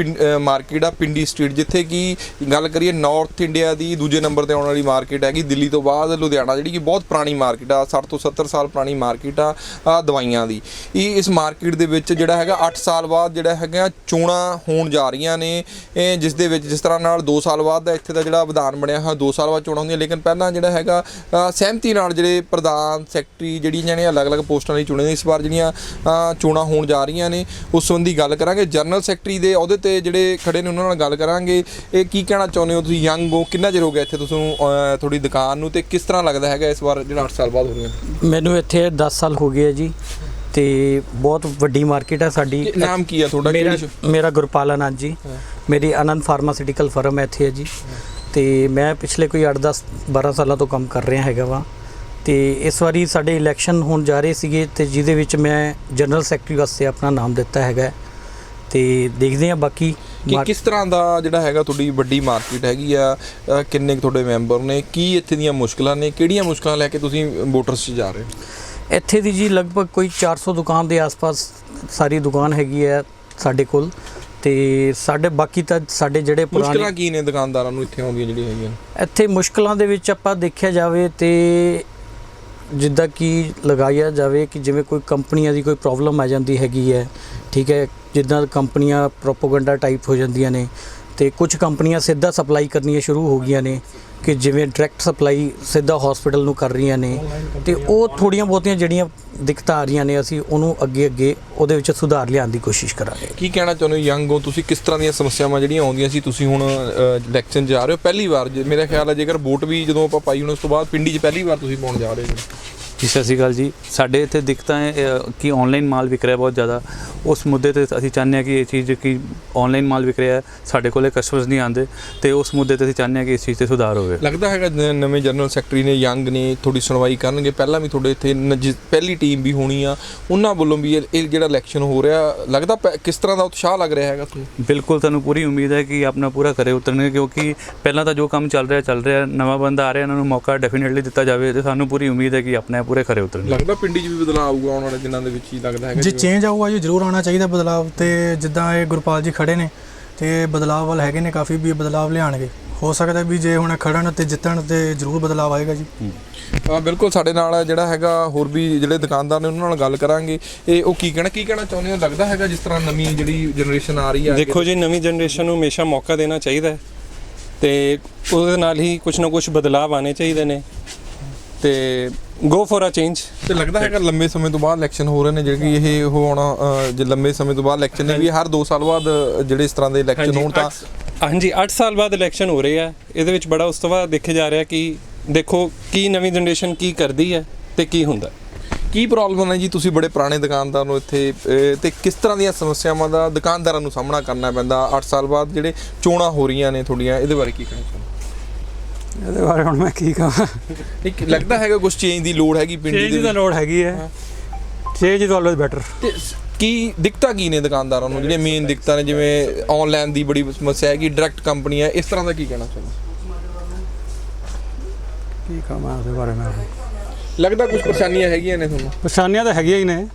ਮਾਰਕੀਟ ਆ ਪਿੰਡੀ ਸਟਰੀਟ, ਜਿੱਥੇ ਕਿ ਗੱਲ ਕਰੀਏ ਨਾਰਥ ਇੰਡੀਆ ਦੀ ਦੂਜੇ ਨੰਬਰ ਤੇ ਆਉਣ ਵਾਲੀ ਮਾਰਕੀਟ ਹੈਗੀ। ਦਿੱਲੀ ਤੋਂ ਬਾਅਦ ਲੁਧਿਆਣਾ ਜਿਹੜੀ ਕਿ ਬਹੁਤ ਪੁਰਾਣੀ ਮਾਰਕੀਟ ਆ, 60 ਤੋਂ 70 ਸਾਲ ਪੁਰਾਣੀ ਮਾਰਕੀਟ ਆ ਦਵਾਈਆਂ ਦੀ। ਇਸ ਮਾਰਕੀਟ ਦੇ ਵਿੱਚ ਜਿਹੜਾ ਹੈਗਾ 8 ਸਾਲ ਬਾਅਦ ਜਿਹੜਾ ਹੈਗਾ ਚੋਣਾਂ ਹੋਣ ਜਾ ਰਹੀਆਂ ਨੇ, ਜਿਸ ਦੇ ਵਿੱਚ ਜਿਸ ਤਰ੍ਹਾਂ ਨਾਲ 2 ਸਾਲ ਬਾਅਦ ਦਾ ਇੱਥੇ ਦਾ ਜਿਹੜਾ ਵਿਧਾਨ ਬਣਿਆ ਹੋਇਆ 2 ਸਾਲ ਬਾਅਦ ਚੋਣਾਂ ਹੁੰਦੀਆਂ, ਲੇਕਿਨ ਪਹਿਲਾਂ ਜਿਹੜਾ ਹੈਗਾ ਸਹਿਮਤੀ ਨਾਲ ਜਿਹੜੇ ਪ੍ਰਧਾਨ ਸੈਕਟਰੀ ਜਿਹੜੀਆਂ ਜਿਹੜੀਆਂ ਅਲੱਗ-ਅਲੱਗ ਪੋਸਟਾਂ ਲਈ ਚੁਣੇ ਨੇ, ਇਸ ਵਾਰ ਜਿਹੜੀਆਂ ਚੋਣਾਂ ਹੋਣ ਜਾ ਰਹੀਆਂ ਨੇ ਉਸ ਸੰਬੰਧੀ ਗੱਲ ਕਰਾਂਗੇ। ਜਨਰਲ ਸੈਕਟਰੀ ਦੇ ਅਹੁਦੇ ਤੇ ਜਿਹੜੇ ਖੜੇ ਨੇ ਉਹਨਾਂ ਨਾਲ ਗੱਲ ਕਰਾਂਗੇ। ਇਹ ਕੀ ਕਹਿਣਾ ਚਾਹੁੰਦੇ ਹੋ, ਤੁਸੀਂ ਯੰਗ ਹੋ, ਕਿੰਨਾ ਚਿਰ ਹੋ ਗਿਆ ਇੱਥੇ ਤੁਹਾਨੂੰ ਤੁਹਾਡੀ ਦੁਕਾਨ ਨੂੰ, ਤੇ ਕਿਸ ਤਰ੍ਹਾਂ ਲੱਗਦਾ ਹੈਗਾ ਇਸ ਵਾਰ ਜਿਹੜਾ 8 ਸਾਲ ਬਾਅਦ ਹੋ ਰਿਹਾ? ਮੈਨੂੰ ਇੱਥੇ 10 ਸਾਲ ਹੋ ਗਏ ਜੀ, ਤੇ ਬਹੁਤ ਵੱਡੀ ਮਾਰਕੀਟ ਹੈ ਸਾਡੀ। ਨਾਮ ਕੀ ਹੈ ਤੁਹਾਡਾ? ਮੇਰਾ ਗੁਰਪਾਲ ਆਨੰਦ ਜੀ, ਮੇਰੀ ਆਨੰਦ ਫਾਰਮਾਸਿਊਟੀਕਲ ਫਰਮ ਹੈ ਇੱਥੇ ਹੈ ਜੀ, ਤੇ ਮੈਂ ਪਿਛਲੇ ਕੋਈ 8-10-12 ਸਾਲਾਂ ਤੋਂ ਕੰਮ ਕਰ ਰਿਹਾ ਹੈਗਾ ਵਾ। ਤੇ ਇਸ ਵਾਰੀ ਸਾਡੇ ਇਲੈਕਸ਼ਨ ਹੋਣ ਜਾ ਰਹੇ ਸੀਗੇ, ਤੇ ਜਿਹਦੇ ਵਿੱਚ ਮੈਂ ਜਨਰਲ ਸੈਕਟਰੀ ਵਾਸਤੇ ਆਪਣਾ ਨਾਮ ਦਿੱਤਾ ਹੈਗਾ, ਤੇ ਦੇਖਦੇ ਹਾਂ ਬਾਕੀ ਕਿਸ ਤਰ੍ਹਾਂ ਦਾ ਜਿਹੜਾ ਹੈਗਾ ਤੁਹਾਡੀ ਵੱਡੀ ਮਾਰਕੀਟ ਹੈਗੀ ਆ, ਕਿੰਨੇ ਤੁਹਾਡੇ ਮੈਂਬਰ ਨੇ, ਕੀ ਇੱਥੇ ਦੀਆਂ ਮੁਸ਼ਕਲਾਂ ਨੇ, ਕਿਹੜੀਆਂ ਮੁਸ਼ਕਲਾਂ ਲੈ ਕੇ ਤੁਸੀਂ ਵੋਟਰਸ 'ਚ ਜਾ ਰਹੇ ਹੋ? ਇੱਥੇ ਦੀ ਜੀ ਲਗਭਗ ਕੋਈ 400 ਦੁਕਾਨ ਦੇ ਆਸ-ਪਾਸ ਸਾਰੀ ਦੁਕਾਨ ਹੈਗੀ ਹੈ ਸਾਡੇ ਕੋਲ, ਤੇ ਸਾਡੇ ਬਾਕੀ ਤਾਂ ਸਾਡੇ ਜਿਹੜੇ ਮੁਸ਼ਕਲਾਂ ਕੀ ਨੇ ਦੁਕਾਨਦਾਰਾਂ ਨੂੰ ਇੱਥੇ ਆਉਂਦੀਆਂ ਜਿਹੜੀਆਂ ਹੈਗੀਆਂ? ਇੱਥੇ ਮੁਸ਼ਕਲਾਂ ਦੇ ਵਿੱਚ ਆਪਾਂ ਦੇਖਿਆ ਜਾਵੇ ਤੇ ਜਿੱਦਾਂ ਕਿ ਲਗਾਇਆ ਜਾਵੇ ਕਿ ਜਿਵੇਂ ਕੋਈ ਕੰਪਨੀਆਂ ਦੀ ਕੋਈ ਪ੍ਰੋਬਲਮ ਆ ਜਾਂਦੀ ਹੈਗੀ ਹੈ, ਠੀਕ ਹੈ, ਜਿੱਦਾਂ ਕੰਪਨੀਆਂ ਪ੍ਰੋਪੋਗੰਡਾ ਟਾਈਪ ਹੋ ਜਾਂਦੀਆਂ ਨੇ, ਤੇ ਕੁਝ ਕੰਪਨੀਆਂ ਸਿੱਧਾ ਸਪਲਾਈ ਕਰਨੀਆਂ ਸ਼ੁਰੂ ਹੋ ਗਈਆਂ ਨੇ, ਕਿ ਜਿਵੇਂ ਡਾਇਰੈਕਟ ਸਪਲਾਈ ਸਿੱਧਾ ਹਸਪੀਟਲ ਨੂੰ ਕਰ ਰਹੀਆਂ ਨੇ, ਤੇ ਉਹ ਥੋੜ੍ਹੀਆਂ ਬਹੁਤੀਆਂ ਜਿਹੜੀਆਂ ਦਿੱਕਤਾਂ ਆ ਰਹੀਆਂ ਨੇ, ਅਸੀਂ ਉਹਨੂੰ ਅੱਗੇ ਉਹਦੇ ਵਿੱਚ ਸੁਧਾਰ ਲਿਆਉਣ ਦੀ ਕੋਸ਼ਿਸ਼ ਕਰਾਂਗੇ। ਕੀ ਕਹਿਣਾ ਚਾਹੁੰਦੇ ਹੋ, ਯੰਗ ਹੋ ਤੁਸੀਂ, ਕਿਸ ਤਰ੍ਹਾਂ ਦੀਆਂ ਸਮੱਸਿਆਵਾਂ ਜਿਹੜੀਆਂ ਆਉਂਦੀਆਂ ਸੀ, ਤੁਸੀਂ ਹੁਣ ਇਲੈਕਸ਼ਨ ਜਾ ਰਹੇ ਹੋ ਪਹਿਲੀ ਵਾਰ, ਮੇਰਾ ਖਿਆਲ ਹੈ ਜੇਕਰ ਵੋਟ ਵੀ ਜਦੋਂ ਆਪਾਂ ਪਾਈ ਹੁਣ ਉਸ ਤੋਂ ਬਾਅਦ ਪਿੰਡੀ 'ਚ ਪਹਿਲੀ ਵਾਰ ਤੁਸੀਂ ਪਾਉਣ ਜਾ ਰਹੇ ਹੋ? ਜੀ ਸਤਿ ਸ਼੍ਰੀ ਅਕਾਲ ਜੀ। ਸਾਡੇ ਇੱਥੇ ਦਿੱਕਤਾਂ ਹੈ ਕਿ ਆਨਲਾਈਨ ਮਾਲ ਵਿਕ ਰਿਹਾ ਬਹੁਤ ਜ਼ਿਆਦਾ, ਉਸ ਮੁੱਦੇ ਤੇ ਅਸੀਂ ਚਾਹੁੰਦੇ ਹਾਂ ਕਿ ਇਹ ਚੀਜ਼ ਕਿ ਆਨਲਾਈਨ ਮਾਲ ਵਿਕ ਰਿਹਾ, ਸਾਡੇ ਕੋਲੇ ਕਸਟਮਰਸ ਨਹੀਂ ਆਉਂਦੇ, ਤੇ ਉਸ ਮੁੱਦੇ ਤੇ ਅਸੀਂ ਚਾਹੁੰਦੇ ਹਾਂ ਕਿ ਇਸ ਚੀਜ਼ ਤੇ ਸੁਧਾਰ ਹੋਵੇ। ਲੱਗਦਾ ਹੈਗਾ ਨਵੇਂ ਜਨਰਲ ਸੈਕਟਰੀ ਨੇ, ਯੰਗ ਨੇ, ਥੋੜੀ ਸੁਣਵਾਈ ਕਰਨਗੇ? ਪਹਿਲਾਂ ਵੀ ਤੁਹਾਡੇ ਇੱਥੇ ਪਹਿਲੀ ਟੀਮ ਵੀ ਹੋਣੀ ਆ, ਉਹਨਾਂ ਵੱਲੋਂ ਵੀ ਇਹ ਜਿਹੜਾ ਇਲੈਕਸ਼ਨ ਹੋ ਰਿਹਾ, ਲੱਗਦਾ ਕਿਸ ਤਰ੍ਹਾਂ ਦਾ ਉਤਸ਼ਾਹ ਲੱਗ ਰਿਹਾ ਹੈਗਾ ਤੁਹਾਨੂੰ? ਬਿਲਕੁਲ, ਤੁਹਾਨੂੰ ਪੂਰੀ ਉਮੀਦ ਹੈ ਕਿ ਆਪਣਾ ਪੂਰਾ ਖਰੇ ਉਤਰਨਗੇ, ਕਿਉਂਕਿ ਪਹਿਲਾਂ ਤਾਂ ਜੋ ਕੰਮ ਚੱਲ ਰਿਹਾ, ਨਵਾਂ ਬੰਦਾ ਆ ਰਿਹਾ, ਇਹਨਾਂ ਨੂੰ ਮੌਕਾ ਡੈਫੀਨੇਟਲੀ ਦਿੱਤਾ ਜਾਵੇ, ਤੇ ਸਾਨੂੰ ਪੂਰੀ ਉਮੀਦ ਹੈ ਕਿ ਆਪਣੇ ਪੂਰੇ ਖਰੇ ਉਤਰਨਗੇ। ਲੱਗਦਾ ਪਿੰਡੀ 'ਚ ਵੀ ਬਦਲਾਅ ਆਊਗਾ ਆਉਣ ਵਾਲੇ ਦਿਨਾਂ ਦੇ ਵਿੱਚ ਹੀ, ਲੱਗਦਾ ਹੈਗਾ ਜੀ ਚੇਂਜ ਆਊਗਾ ਜੀ, ਜ਼ਰੂਰ ਆਉਣਾ ਚਾਹੀਦਾ ਬਦਲਾਅ। ਤੇ ਜਿੱਦਾਂ ਇਹ ਗੁਰਪਾਲ ਜੀ ਖੜੇ ਨੇ, ਤੇ ਬਦਲਾਅ ਵੱਲ ਹੈਗੇ ਨੇ ਕਾਫੀ, ਵੀ ਬਦਲਾਅ ਲਿਆਉਣਗੇ। ਹੋ ਸਕਦਾ ਵੀ ਜੇ ਹੁਣ ਖੜਨ ਤੇ ਜਿੱਤਣ ਤੇ ਜ਼ਰੂਰ ਬਦਲਾਅ ਆਏਗਾ ਜੀ। ਬਿਲਕੁਲ, ਸਾਡੇ ਨਾਲ ਜਿਹੜਾ ਹੈਗਾ ਹੋਰ ਵੀ ਜਿਹੜੇ ਦੁਕਾਨਦਾਰ ਨੇ ਉਹਨਾਂ ਨਾਲ ਗੱਲ ਕਰਾਂਗੇ। ਇਹ ਉਹ ਕੀ ਕਹਿਣਾ ਚਾਹੁੰਦੇ ਹੋ? ਲੱਗਦਾ ਹੈਗਾ ਜਿਸ ਤਰ੍ਹਾਂ ਨਵੀਂ ਜਿਹੜੀ ਜਨਰੇਸ਼ਨ ਆ ਰਹੀ ਹੈ, ਦੇਖੋ ਜੀ, ਨਵੀਂ ਜਨਰੇਸ਼ਨ ਨੂੰ ਹਮੇਸ਼ਾ ਮੌਕਾ ਦੇਣਾ ਚਾਹੀਦਾ ਹੈ, ਤੇ ਉਹਦੇ ਨਾਲ ਹੀ ਕੁਛ ਨਾ ਕੁਛ ਬਦਲਾਅ ਆਉਣੇ ਚਾਹੀਦੇ ਨੇ, ਤੇ ਗੋ ਫॉर ਅ ਚੇਂਜ। ਤੇ ਲੱਗਦਾ ਹੈਗਾ ਲੰਬੇ ਸਮੇਂ ਤੋਂ ਬਾਅਦ ਇਲੈਕਸ਼ਨ ਹੋ ਰਹੇ ਨੇ, ਜਿਹੜੇ ਇਹ ਹੋਣਾ ਜੇ ਲੰਬੇ ਸਮੇਂ ਤੋਂ ਬਾਅਦ ਇਲੈਕਸ਼ਨ ਨੇ ਵੀ ਹਰ 2 ਸਾਲ ਬਾਅਦ ਜਿਹੜੇ ਇਸ ਤਰ੍ਹਾਂ ਦੇ ਇਲੈਕਸ਼ਨ ਹੋਣ ਤਾਂ? ਹਾਂਜੀ, 8 ਸਾਲ ਬਾਅਦ ਇਲੈਕਸ਼ਨ ਹੋ ਰਹੇ ਆ, ਇਹਦੇ ਵਿੱਚ ਬੜਾ ਉਸ ਤੋਂ ਬਾਅਦ ਦੇਖਿਆ ਜਾ ਰਿਹਾ ਕਿ ਦੇਖੋ ਕੀ ਨਵੀਂ ਜਨਰੇਸ਼ਨ ਕੀ ਕਰਦੀ ਹੈ ਤੇ ਕੀ ਹੁੰਦਾ। ਕੀ ਪ੍ਰੋਬਲਮ ਹੈ ਜੀ? ਤੁਸੀਂ ਬੜੇ ਪੁਰਾਣੇ ਦੁਕਾਨਦਾਰ ਨੂੰ ਇੱਥੇ, ਤੇ ਕਿਸ ਤਰ੍ਹਾਂ ਦੀਆਂ ਸਮੱਸਿਆਵਾਂ ਦਾ ਦੁਕਾਨਦਾਰਾਂ ਨੂੰ ਸਾਹਮਣਾ ਕਰਨਾ ਪੈਂਦਾ 8 ਸਾਲ ਬਾਅਦ ਜਿਹੜੇ ਚੋਣਾਂ ਹੋ ਰਹੀਆਂ ਨੇ ਤੁਹਾਡੀਆਂ, ਇਹਦੇ ਬਾਰੇ ਕੀ ਕਹਿਣਾ ਚਾਹੁੰਦੇ? ਇਹਦੇ ਬਾਰੇ ਹੁਣ ਮੈਂ ਕੀ ਕਹਾਂ, ਲੱਗਦਾ ਹੈਗਾ ਕੁਝ ਚੇਂਜ ਦੀ ਲੋੜ ਹੈਗੀ ਪਿੰਡ ਦੀ? ਚੇਂਜ ਦੀ ਲੋੜ ਹੈਗੀ ਹੈ, ਚੇਂਜ ਇਜ਼ ਆਲਵੇਜ਼ ਬੈਟਰ। ਕੀ ਦਿੱਕਤਾਂ ਕੀ ਨੇ ਦੁਕਾਨਦਾਰਾਂ ਨੂੰ, ਜਿਹੜੀਆਂ ਮੇਨ ਦਿੱਕਤਾਂ ਨੇ, ਜਿਵੇਂ ਆਨਲਾਈਨ ਦੀ ਬੜੀ ਸਮੱਸਿਆ ਹੈਗੀ, ਡਾਇਰੈਕਟ ਕੰਪਨੀ ਹੈ, ਇਸ ਤਰ੍ਹਾਂ ਦਾ ਕੀ ਕਹਿਣਾ ਚਾਹੁੰਦੇ? ਕੀ ਕਹਾਂ ਉਹਦੇ ਬਾਰੇ ਮੈਂ? ਲੱਗਦਾ ਕੁਝ ਪਰੇਸ਼ਾਨੀਆਂ ਹੈਗੀਆਂ ਨੇ ਤੁਹਾਨੂੰ? ਪਰੇਸ਼ਾਨੀਆਂ ਤਾਂ ਹੈਗੀਆਂ ਹੀ ਨੇ,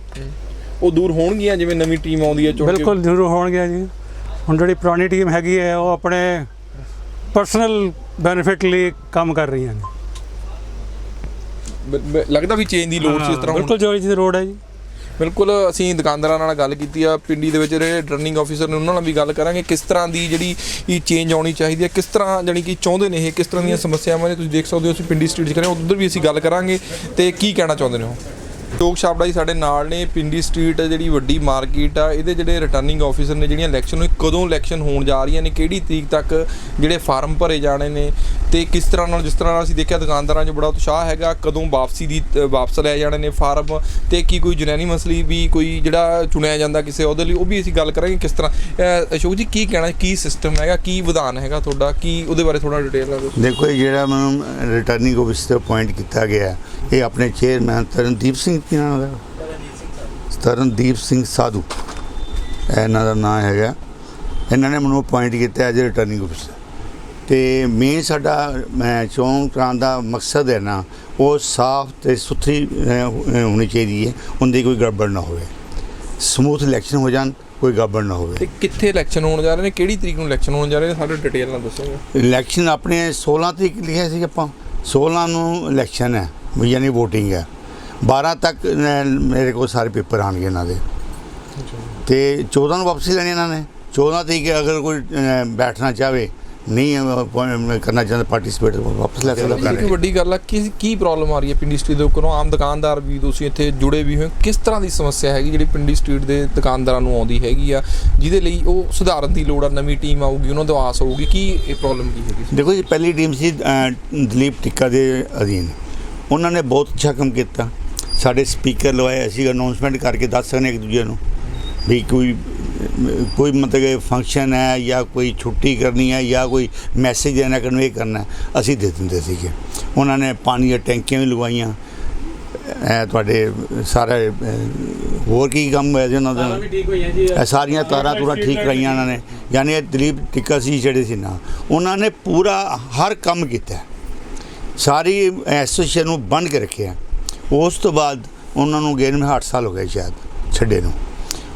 ਉਹ ਦੂਰ ਹੋਣਗੀਆਂ ਜਿਵੇਂ ਨਵੀਂ ਟੀਮ ਆਉਂਦੀ ਹੈ? ਬਿਲਕੁਲ ਜ਼ਰੂਰ ਹੋਣਗੀਆਂ ਜੀ। ਹੁਣ ਜਿਹੜੀ ਪੁਰਾਣੀ ਟੀਮ ਹੈਗੀ ਹੈ ਉਹ ਆਪਣੇ ਪਰਸਨਲ ਬੈਨੀਫਿਟ ਲਈ ਕੰਮ ਕਰ ਰਹੀਆਂ ਨੇ। ਲੱਗਦਾ ਵੀ ਚੇਂਜ ਦੀ ਲੋੜ ਸੀ ਇਸ ਤਰ੍ਹਾਂ? ਬਿਲਕੁਲ ਚੇਂਜ ਦੀ ਲੋੜ ਹੈ ਜੀ। ਬਿਲਕੁਲ, ਅਸੀਂ ਦੁਕਾਨਦਾਰਾਂ ਨਾਲ ਗੱਲ ਕੀਤੀ ਆ ਪਿੰਡੀ ਦੇ ਵਿੱਚ, ਜਿਹੜੇ ਰਿਟਰਨਿੰਗ ਆਫੀਸਰ ਨੇ ਉਹਨਾਂ ਨਾਲ ਵੀ ਗੱਲ ਕਰਾਂਗੇ ਕਿਸ ਤਰ੍ਹਾਂ ਦੀ ਜਿਹੜੀ ਇਹ ਚੇਂਜ ਆਉਣੀ ਚਾਹੀਦੀ ਹੈ, ਕਿਸ ਤਰ੍ਹਾਂ ਜਾਣੀ ਕਿ ਚਾਹੁੰਦੇ ਨੇ ਇਹ, ਕਿਸ ਤਰ੍ਹਾਂ ਦੀਆਂ ਸਮੱਸਿਆਵਾਂ ਨੇ। ਤੁਸੀਂ ਦੇਖ ਸਕਦੇ ਹੋ ਅਸੀਂ ਪਿੰਡੀ ਸਟਰੀਟ 'ਚ ਕਰੇ, ਉੱਧਰ ਵੀ ਅਸੀਂ ਗੱਲ ਕਰਾਂਗੇ ਤੇ ਕੀ ਕਹਿਣਾ ਚਾਹੁੰਦੇ ਨੇ ਉਹ। ਅਸ਼ੋਕ ਛਾਬੜਾ ਜੀ ਸਾਡੇ ਨਾਲ ਨੇ। ਪਿੰਡੀ ਸਟਰੀਟ ਜਿਹੜੀ ਵੱਡੀ ਮਾਰਕੀਟ ਆ, ਇਹਦੇ ਜਿਹੜੇ ਰਿਟਰਨਿੰਗ ਆਫੀਸਰ ਨੇ, ਜਿਹੜੀਆਂ ਇਲੈਕਸ਼ਨ ਕਦੋਂ ਇਲੈਕਸ਼ਨ ਹੋਣ ਜਾ ਰਹੀਆਂ ਨੇ, ਕਿਹੜੀ ਤਰੀਕ ਤੱਕ ਜਿਹੜੇ ਫਾਰਮ ਭਰੇ ਜਾਣੇ ਨੇ, ਤੇ ਕਿਸ ਤਰ੍ਹਾਂ ਨਾਲ, ਜਿਸ ਤਰ੍ਹਾਂ ਨਾਲ ਅਸੀਂ ਦੇਖਿਆ ਦੁਕਾਨਦਾਰਾਂ 'ਚ ਬੜਾ ਉਤਸ਼ਾਹ ਹੈਗਾ, ਕਦੋਂ ਵਾਪਸ ਲੈ ਜਾਣੇ ਨੇ ਫਾਰਮ, ਤੇ ਕੀ ਕੋਈ ਯੂਨੈਨਿਮਸਲੀ ਵੀ ਕੋਈ ਜਿਹੜਾ ਚੁਣਿਆ ਜਾਂਦਾ ਕਿਸੇ ਉਹਦੇ ਲਈ, ਉਹ ਵੀ ਅਸੀਂ ਗੱਲ ਕਰਾਂਗੇ ਕਿਸ ਤਰ੍ਹਾਂ। ਅਸ਼ੋਕ ਜੀ, ਕੀ ਕਹਿਣਾ, ਕੀ ਸਿਸਟਮ ਹੈਗਾ, ਕੀ ਵਿਧਾਨ ਹੈਗਾ ਤੁਹਾਡਾ, ਕੀ ਉਹਦੇ ਬਾਰੇ ਥੋੜਾ ਡਿਟੇਲ ਨਾਲ ਦੱਸੋ। ਦੇਖੋ, ਜਿਹੜਾ ਮੈਨੂੰ ਰਿਟਰਨਿੰਗ ਆਫਿਸਰ ਅਪੁਆਇੰਟ ਕੀਤਾ ਗਿਆ, ਇਹ ਆਪਣੇ ਚੇਅਰਮੈਨ ਤਰਨਦੀਪ ਸਿੰਘ ਕੀ ਨਾਮ ਦਾ, ਤਰਨਦੀਪ ਸਿੰਘ ਸਾਧੂ ਇਹਨਾਂ ਦਾ ਨਾਂ ਹੈਗਾ। ਇਹਨਾਂ ਨੇ ਮੈਨੂੰ ਅਪੁਆਇੰਟ ਕੀਤਾ ਐਜ਼ ਰਿਟਰਨਿੰਗ ਆਫਿਸਰ। ਅਤੇ ਮੇਨ ਸਾਡਾ ਚੋਣ ਕਰਾਉਣ ਦਾ ਮਕਸਦ ਹੈ ਨਾ, ਉਹ ਸਾਫ਼ ਅਤੇ ਸੁਥਰੀ ਹੋਣੀ ਚਾਹੀਦੀ ਹੈ, ਉਹਦੀ ਕੋਈ ਗੜਬੜ ਨਾ ਹੋਵੇ, ਸਮੂਥ ਇਲੈਕਸ਼ਨ ਹੋ ਜਾਣ, ਕੋਈ ਗੜਬੜ ਨਾ ਹੋਵੇ। ਤੇ ਕਿੱਥੇ ਇਲੈਕਸ਼ਨ ਹੋਣ ਜਾ ਰਹੇ ਨੇ, ਕਿਹੜੀ ਤਰੀਕ ਨੂੰ ਇਲੈਕਸ਼ਨ ਹੋਣ ਜਾ ਰਹੇ ਨੇ, ਸਾਡੇ ਡਿਟੇਲ ਨਾਲ ਦੱਸੋਗੇ। ਇਲੈਕਸ਼ਨ ਆਪਣੇ 16 ਤਰੀਕ ਲਿਖਿਆ ਸੀ ਆਪਾਂ, 16 ਨੂੰ ਇਲੈਕਸ਼ਨ ਹੈ, ਯਾਨੀ ਵੋਟਿੰਗ ਹੈ। 12 ਤੱਕ ਮੇਰੇ ਕੋਲ ਸਾਰੇ ਪੇਪਰ ਆਉਣਗੇ ਇਹਨਾਂ ਦੇ, ਅਤੇ 14 ਨੂੰ ਵਾਪਸੀ ਲੈਣੀ ਇਹਨਾਂ ਨੇ। 14 ਤਰੀਕ ਅਗਰ ਕੋਈ ਬੈਠਣਾ ਚਾਹਵੇ, ਨਹੀਂ ਕਰਨਾ ਚਾਹੁੰਦਾ ਪਾਰਟੀਸਪੇਟ, ਵਾਪਸ ਲੈ ਸਕਦਾ। ਇੱਕ ਵੱਡੀ ਗੱਲ ਹੈ, ਕੀ ਪ੍ਰੋਬਲਮ ਆ ਰਹੀ ਹੈ ਪਿੰਡੀ ਸਟਰੀਟ ਦੇ ਉੱਪਰ? ਆਮ ਦੁਕਾਨਦਾਰ ਵੀ, ਤੁਸੀਂ ਇੱਥੇ ਜੁੜੇ ਵੀ ਹੋਏ, ਕਿਸ ਤਰ੍ਹਾਂ ਦੀ ਸਮੱਸਿਆ ਹੈਗੀ ਜਿਹੜੀ ਪਿੰਡੀ ਸਟਰੀਟ ਦੇ ਦੁਕਾਨਦਾਰਾਂ ਨੂੰ ਆਉਂਦੀ ਹੈਗੀ ਆ, ਜਿਹਦੇ ਲਈ ਉਹ ਸੁਧਾਰਨ ਦੀ ਲੋੜ ਆ? ਨਵੀਂ ਟੀਮ ਆਊਗੀ, ਉਹਨਾਂ ਤੋਂ ਆਸ ਹੋਊਗੀ, ਕੀ ਇਹ ਪ੍ਰੋਬਲਮ ਕੀ ਹੈਗੀ? ਦੇਖੋ ਜੀ, ਪਹਿਲੀ ਟੀਮ ਸੀ ਦਲੀਪ ਟਿੱਕਾ ਦੇ ਅਧੀਨ, ਉਹਨਾਂ ਨੇ ਬਹੁਤ ਅੱਛਾ ਕੰਮ ਕੀਤਾ। ਸਾਡੇ ਸਪੀਕਰ ਲਵਾਏ, ਅਸੀਂ ਅਨਾਊਂਸਮੈਂਟ ਕਰਕੇ ਦੱਸ ਸਕਦੇ ਇੱਕ ਦੂਜੇ ਨੂੰ ਵੀ ਕੋਈ ਮਤਲਬ ਫੰਕਸ਼ਨ ਹੈ ਜਾਂ ਕੋਈ ਛੁੱਟੀ ਕਰਨੀ ਹੈ ਜਾਂ ਕੋਈ ਮੈਸੇਜ ਦੇਣਾ ਕਨਵੇ ਕਰਨਾ, ਅਸੀਂ ਦੇ ਦਿੰਦੇ ਸੀਗੇ। ਉਹਨਾਂ ਨੇ ਪਾਣੀ ਦੀਆਂ ਟੈਂਕੀਆਂ ਵੀ ਲਗਵਾਈਆਂ, ਤੁਹਾਡੇ ਸਾਰੇ ਹੋਰ ਕੀ ਕੰਮ ਹੋਇਆ ਜੀ ਉਹਨਾਂ ਦਾ, ਸਾਰੀਆਂ ਤਾਰਾਂ ਠੀਕ ਕਰਾਈਆਂ ਉਹਨਾਂ ਨੇ। ਯਾਨੀ ਦਲੀਪ ਟਿੱਕਾ ਸੀ ਜਿਹੜੇ ਸੀ ਨਾ, ਉਹਨਾਂ ਨੇ ਪੂਰਾ ਹਰ ਕੰਮ ਕੀਤਾ, ਸਾਰੀ ਐਸੋਸੀਏਸ਼ਨ ਨੂੰ ਬੰਨ੍ਹ ਕੇ ਰੱਖਿਆ। ਉਸ ਤੋਂ ਬਾਅਦ ਉਹਨਾਂ ਨੂੰ ਗਏ ਨੂੰ 8 ਸਾਲ ਹੋ ਗਏ ਸ਼ਾਇਦ ਛੱਡੇ ਨੂੰ।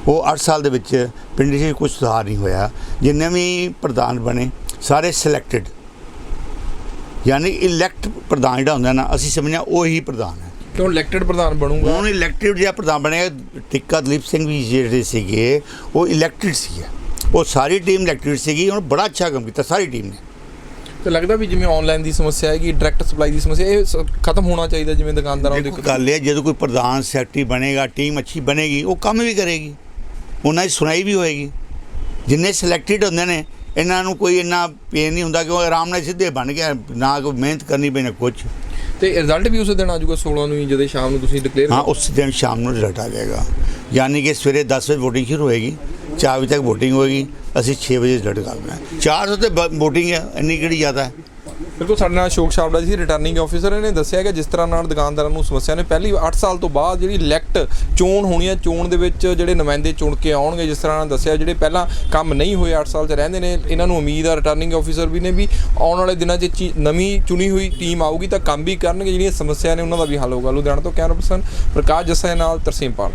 ਉਹ 8 ਸਾਲ ਦੇ ਵਿੱਚ ਪਿੰਡ 'ਚ ਕੁਝ ਸੁਧਾਰ ਨਹੀਂ ਹੋਇਆ। ਜਿੰਨੇ ਵੀ ਪ੍ਰਧਾਨ ਬਣੇ ਸਾਰੇ ਸਿਲੈਕਟਡ, ਯਾਨੀ ਇਲੈਕਟ ਪ੍ਰਧਾਨ ਜਿਹੜਾ ਹੁੰਦਾ ਨਾ, ਅਸੀਂ ਸਮਝਿਆ ਉਹੀ ਪ੍ਰਧਾਨ ਹੈ। ਕਿਉਂ ਇਲੈਕਟਡ ਪ੍ਰਧਾਨ ਬਣੂਗਾ? ਹੁਣ ਇਲੈਕਟਿਡ ਜਿਹੜਾ ਪ੍ਰਧਾਨ ਬਣੇਗਾ, ਟਿੱਕਾ ਦਲੀਪ ਸਿੰਘ ਵੀ ਜਿਹੜੇ ਸੀਗੇ ਉਹ ਇਲੈਕਟਿਡ ਸੀਗੇ, ਉਹ ਸਾਰੀ ਟੀਮ ਇਲੈਕਟਿਡ ਸੀਗੀ। ਉਹਨੇ ਬੜਾ ਅੱਛਾ ਕੰਮ ਕੀਤਾ ਸਾਰੀ ਟੀਮ ਨੇ। ਤੇ ਲੱਗਦਾ ਵੀ ਜਿਵੇਂ ਆਨਲਾਈਨ ਦੀ ਸਮੱਸਿਆ ਹੈਗੀ, ਡਾਇਰੈਕਟ ਸਪਲਾਈ ਦੀ ਸਮੱਸਿਆ, ਇਹ ਖਤਮ ਹੋਣਾ ਚਾਹੀਦਾ। ਜਿਵੇਂ ਦੁਕਾਨਦਾਰਾਂ ਦੀ ਗੱਲ ਹੈ, ਜਦੋਂ ਕੋਈ ਪ੍ਰਧਾਨ ਸੈਕਟਰੀ ਬਣੇਗਾ, ਟੀਮ ਅੱਛੀ ਬਣੇਗੀ, ਉਹ ਕੰਮ ਵੀ ਕਰੇਗੀ, ਉਹਨਾਂ ਦੀ ਸੁਣਾਈ ਵੀ ਹੋਏਗੀ। ਜਿੰਨੇ ਸਿਲੈਕਟਿਡ ਹੁੰਦੇ ਨੇ, ਇਹਨਾਂ ਨੂੰ ਕੋਈ ਇੰਨਾ ਪੇਨ ਨਹੀਂ ਹੁੰਦਾ, ਕਿਉਂਕਿ ਆਰਾਮ ਨਾਲ ਸਿੱਧੇ ਬਣ ਗਿਆ, ਨਾ ਕੋਈ ਮਿਹਨਤ ਕਰਨੀ ਪਈ ਨਾ ਕੁਛ। ਤੇ ਰਿਜ਼ਲਟ ਵੀ ਉਸ ਦਿਨ ਆ ਜਾਊਗਾ 16 ਨੂੰ ਹੀ, ਜਦੋਂ ਸ਼ਾਮ ਨੂੰ ਤੁਸੀਂ ਡਿਕਲੇਅਰ? ਹਾਂ, ਉਸ ਦਿਨ ਸ਼ਾਮ ਨੂੰ ਰਿਜ਼ਲਟ ਆ ਜਾਏਗਾ। ਯਾਨੀ ਕਿ ਸਵੇਰੇ 10 ਵਜੇ ਵੋਟਿੰਗ ਸ਼ੁਰੂ ਹੋਏਗੀ, 4 ਵਜੇ ਤੱਕ ਵੋਟਿੰਗ ਹੋਏਗੀ, ਅਸੀਂ 6 ਵਜੇ ਰਿਜ਼ਲਟ ਕਰਨਾ। 400 ਤੇ ਵੋਟਿੰਗ ਹੈ, ਇੰਨੀ ਕਿਹੜੀ ਜ਼ਿਆਦਾ ਹੈ। ਬਿਲਕੁਲ, ਸਾਡੇ ਨਾਲ ਅਸ਼ੋਕ ਛਾਬੜਾ ਜੀ ਰਿਟਰਨਿੰਗ ਆਫਿਸਰ ਨੇ ਦੱਸਿਆ ਕਿ ਜਿਸ ਤਰ੍ਹਾਂ ਨਾਲ ਦੁਕਾਨਦਾਰਾਂ ਨੂੰ ਸਮੱਸਿਆ ਨੇ, ਪਹਿਲੀ 8 ਸਾਲ ਤੋਂ ਬਾਅਦ ਜਿਹੜੀ ਇਲੈਕਟ ਚੋਣ ਹੋਣੀ ਹੈ, ਚੋਣ ਦੇ ਵਿੱਚ ਜਿਹੜੇ ਨੁਮਾਇੰਦੇ ਚੁਣ ਕੇ ਆਉਣਗੇ। ਜਿਸ ਤਰ੍ਹਾਂ ਨਾਲ ਦੱਸਿਆ, ਜਿਹੜੇ ਪਹਿਲਾਂ ਕੰਮ ਨਹੀਂ ਹੋਏ 8 ਸਾਲ 'ਚ ਰਹਿੰਦੇ ਨੇ, ਇਹਨਾਂ ਨੂੰ ਉਮੀਦ ਆ ਰਿਟਰਨਿੰਗ ਆਫਿਸਰ ਵੀ ਨੇ ਵੀ ਆਉਣ ਵਾਲੇ ਦਿਨਾਂ 'ਚ ਨਵੀਂ ਚੁਣੀ ਹੋਈ ਟੀਮ ਆਊਗੀ ਤਾਂ ਕੰਮ ਵੀ ਕਰਨਗੇ, ਜਿਹੜੀਆਂ ਸਮੱਸਿਆ ਨੇ ਉਹਨਾਂ ਦਾ ਵੀ ਹੱਲ ਹੋਊਗਾ। ਲੁਧਿਆਣਾ ਤੋਂ ਕੈਮਰਾ ਪਰਸਨ ਪ੍ਰਕਾਸ਼ ਜੱਸਾ ਨਾਲ ਤਰਸੀਮ ਪਾਲ।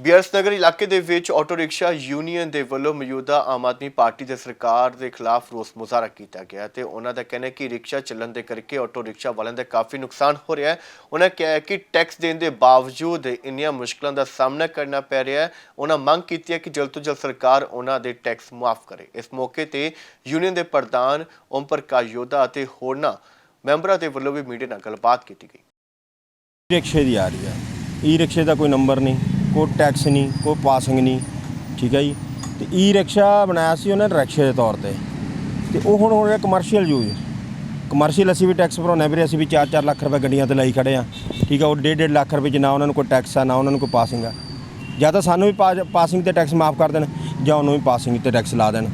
ਬੀਆਰਐਸ ਨਗਰ ਇਲਾਕੇ ਦੇ ਵਿੱਚ ਆਟੋ ਰਿਕਸ਼ਾ ਯੂਨੀਅਨ ਦੇ ਵੱਲੋਂ ਮੌਜੂਦਾ ਆਮ ਆਦਮੀ ਪਾਰਟੀ ਦੇ ਸਰਕਾਰ ਦੇ ਖਿਲਾਫ ਰੋਸ ਮੁਜ਼ਾਹਰਾ ਕੀਤਾ ਗਿਆ ਤੇ ਉਹਨਾਂ ਦਾ ਕਹਿਣਾ ਹੈ ਕਿ ਰਿਕਸ਼ਾ ਚੱਲਣ ਦੇ ਕਰਕੇ ਆਟੋ ਰਿਕਸ਼ਾ ਵਾਲਿਆਂ ਦਾ ਕਾਫੀ ਨੁਕਸਾਨ ਹੋ ਰਿਹਾ ਹੈ। ਉਹਨਾਂ ਕਿਹਾ ਕਿ ਟੈਕਸ ਦੇਣ ਦੇ ਬਾਵਜੂਦ ਇੰਨੀਆਂ ਮੁਸ਼ਕਲਾਂ ਦਾ ਸਾਹਮਣਾ ਕਰਨਾ ਪੈ ਰਿਹਾ ਹੈ। ਉਹਨਾਂ ਮੰਗ ਕੀਤੀ ਹੈ ਕਿ ਜਲਦ ਤੋਂ ਜਲਦ ਸਰਕਾਰ ਉਹਨਾਂ ਦੇ ਟੈਕਸ ਮੁਆਫ ਕਰੇ। ਇਸ ਮੌਕੇ ਤੇ ਯੂਨੀਅਨ ਦੇ ਪ੍ਰਧਾਨ ਓਮ ਪ੍ਰਕਾਸ਼ ਯੋਧਾ ਅਤੇ ਹੋਰਨਾਂ ਮੈਂਬਰਾਂ ਦੇ ਵੱਲੋਂ ਵੀ ਮੀਡੀਆ ਨਾਲ ਗੱਲਬਾਤ ਕੀਤੀ ਗਈ। ਰਿਕਸ਼ੇ ਦੀ ਆ ਰਹੀ ਹੈ, ਈ ਰਿਕਸ਼ੇ ਦਾ ਕੋਈ ਨੰਬਰ ਨਹੀਂ, ਕੋਈ ਟੈਕਸ ਨਹੀਂ, ਕੋਈ ਪਾਸਿੰਗ ਨਹੀਂ, ਠੀਕ ਹੈ ਜੀ। ਤੇ ਈ ਰਿਕਸ਼ਾ ਬਣਾਇਆ ਸੀ ਉਹਨਾਂ ਨੇ ਰਿਕਸ਼ੇ ਦੇ ਤੌਰ ਤੇ ਉਹ ਹੁਣ ਹੋ ਰਿਹਾ ਕਮਰਸ਼ੀਅਲ ਯੂਜ਼। ਕਮਰਸ਼ੀਅਲ ਅਸੀਂ ਵੀ ਟੈਕਸ ਭਰਾਉਂਦੇ ਵੀਰੇ, ਅਸੀਂ ਵੀ 4-4 ਲੱਖ ਰੁਪਏ ਗੱਡੀਆਂ ਤੇ ਲਈ ਖੜੇ ਆ, ਠੀਕ ਆ। ਉਹ 1.5 ਲੱਖ ਰੁਪਏ 'ਚ ਨਾ ਉਹਨਾਂ ਨੂੰ ਕੋਈ ਟੈਕਸ ਆ, ਨਾ ਉਹਨਾਂ ਨੂੰ ਕੋਈ ਪਾਸਿੰਗ ਆ। ਜਾਂ ਤਾਂ ਸਾਨੂੰ ਵੀ ਪਾਸਿੰਗ 'ਤੇ ਟੈਕਸ ਮਾਫ ਕਰ ਦੇਣ, ਜਾਂ ਉਹਨੂੰ ਵੀ ਪਾਸਿੰਗ 'ਤੇ ਟੈਕਸ ਲਾ ਦੇਣ।